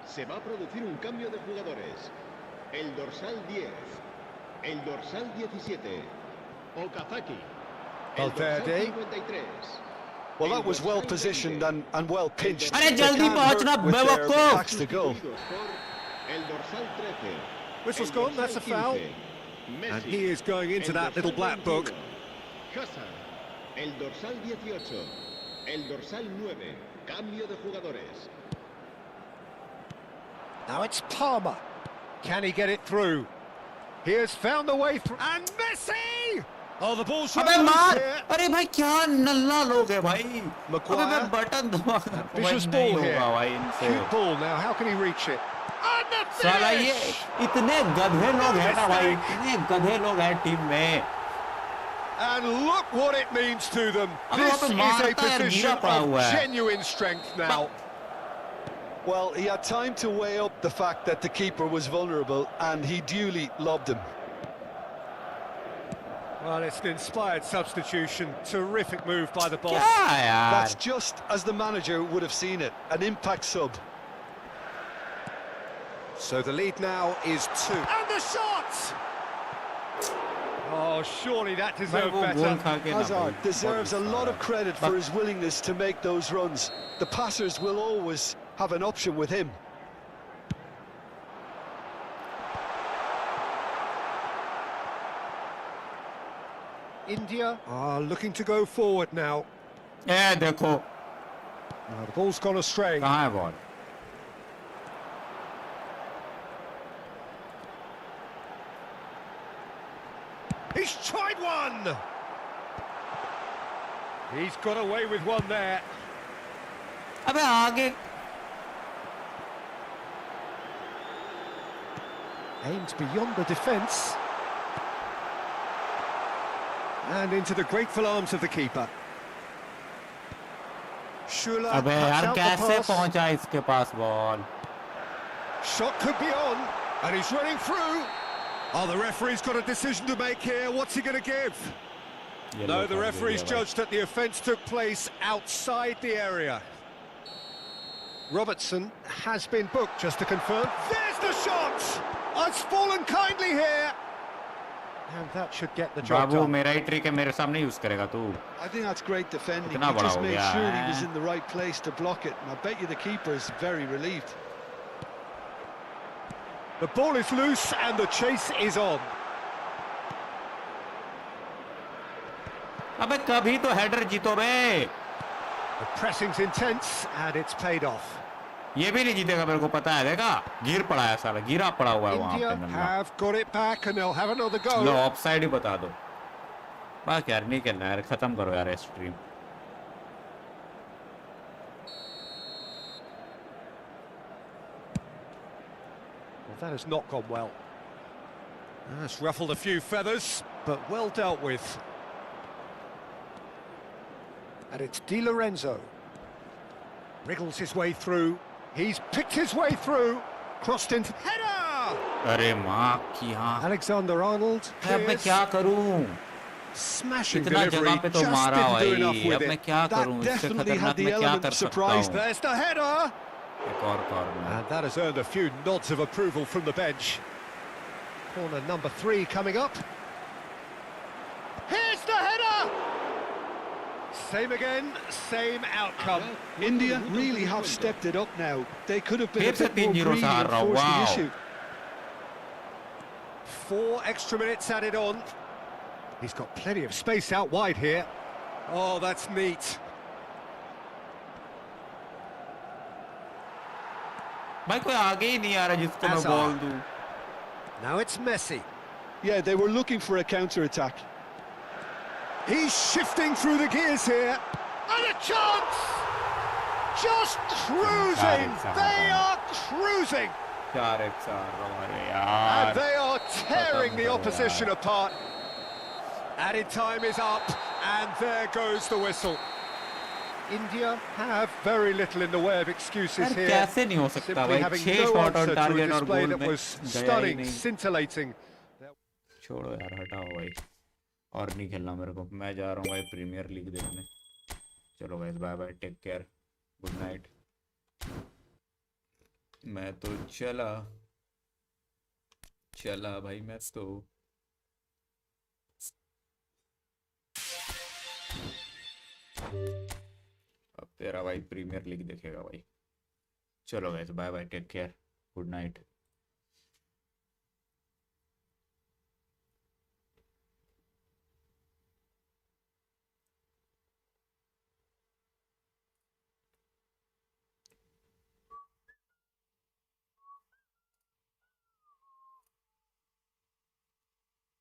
Se va a producir un cambio de jugadores. El dorsal 10, el dorsal 17, Okazaki, el dorsal Valverde. 53. Well, that was well positioned and well pinched. अरे They जल्दी can't पहुंचना hurt with their बेवकूफ। backs to goal. El dorsal 13. Whistle's el gone, dorsal that's a foul. 15, Messi, And he is going into el that little dorsal black book. 21, Hazard, el dorsal 18, El dorsal 9. Cambio de jugadores. Now it's Palmer. Can he get it through? He has found the way through. And Messi! Oh, the ball's अबे run मार! here. अरे भाई क्या नल्ला लोग है भाई! अबे Maguire. मैं बटन दबा भाई Vicious नहीं ball होगा here. भाई इनसे। Cute ball now. How can he reach it? And the साला ये finish! इतने गधे लोग हैं ना भाई, इतने गधे लोग हैं टीम में। And look what it means to them. अबे This वहाँ पे is a मारता है, position गिरा पड़ा of हुआ है। genuine strength now. Well, he had time to weigh up the fact that the keeper was vulnerable, and he duly lobbed him. Well, it's an inspired substitution. Terrific move by the boss. क्या यार? That's just as the manager would have seen it, an impact sub. So the lead now is 2. And the shot! Oh, surely that भाई deserved वो गोल better. खा के ना Hazard भाई, deserves a बहुत lot of सारा। credit for his willingness to make those runs. The passers will always have an option with him. India are looking to go forward now. ए देखो Now the ball's gone astray. कहाँ है ball? He's tried one! He's got away with one there. अबे आगे Aimed beyond the defence. And into the grateful arms of the keeper. Shula अबे cuts यार out the कैसे pass. पहुंचा इसके पास ball? Shot could be on, and he's running through. Oh, the referee's got a decision to make here. What's he going to give? No, the referee's judged that the offence took place outside the area. Robertson has been booked, just to confirm. There's the shot! Oh, it's fallen kindly here. And that should get the job Babu done. मेरा ही trick है, मेरे सामने use करेगा तू। I think that's great defending. इतना He बड़ा just हो made गया sure he है। was in the right place to block it. And I bet you the keeper is very relieved. The ball is loose and the chase is on. अबे कभी तो header जीतो बे। The pressing's intense and it's paid off. ये भी नहीं जीतेगा, मेरे को पता है। देखा गिर पड़ा है साला, गिरा पड़ा हुआ है वहां India पे नल्ला। have got it back and they'll have another go. लो ऑफसाइड ही बता दो। बस यार नहीं करना यार, खत्म करो यार stream. Well, that has not gone well. That's ruffled a few feathers, but well dealt with. And it's Di Lorenzo. Wriggles his way through. He's picked his way through. Crossed into... Header! अरे माँ की हाँ। Alexander Arnold. अब मैं clears. क्या करूं? Smashing इतना delivery. जगह पे तो Just मारा didn't do enough भाई। with अब मैं it. क्या That करूं? इससे definitely खतरनाक had the मैं क्या element कर of सकता surprise. हूं? There's the header. एक और corner. And that has earned a few nods of approval from the bench. Corner number 3 coming up. Here's the header! Same again, same outcome. India really have stepped it up now. They could have been a फिर से bit more 3-0 greedy से हार and रहा हूं। forced the wow. issue. 4 extra minutes added on. He's got plenty of space out wide here. Oh, that's neat. भाई कोई आगे ही नहीं आ रहा जिसको मैं Hazard. बॉल दूं। Now it's Messi. Yeah, they were looking for a counter-attack. He's shifting through the gears here. And a chance! Just cruising! They are cruising! चार एक चार अरे And यार। they are tearing the Khatam opposition yaar. apart. Added time is up, and there goes the whistle. India have very little in the way of excuses यार here. कैसे नहीं हो सकता Simply भाई? having 6 no shot answer on to a target और display goal that में was गया ही stunning, नहीं। scintillating. छोड़ो यार, हटाओ भाई, और नहीं खेलना मेरे को। मैं जा रहा हूँ भाई प्रीमियर लीग देखने। चलो guys, bye bye, take care, good night. मैं तो चला भाई, मैं तो अब तेरा भाई प्रीमियर लीग देखेगा भाई। चलो guys, bye bye, take care, good night.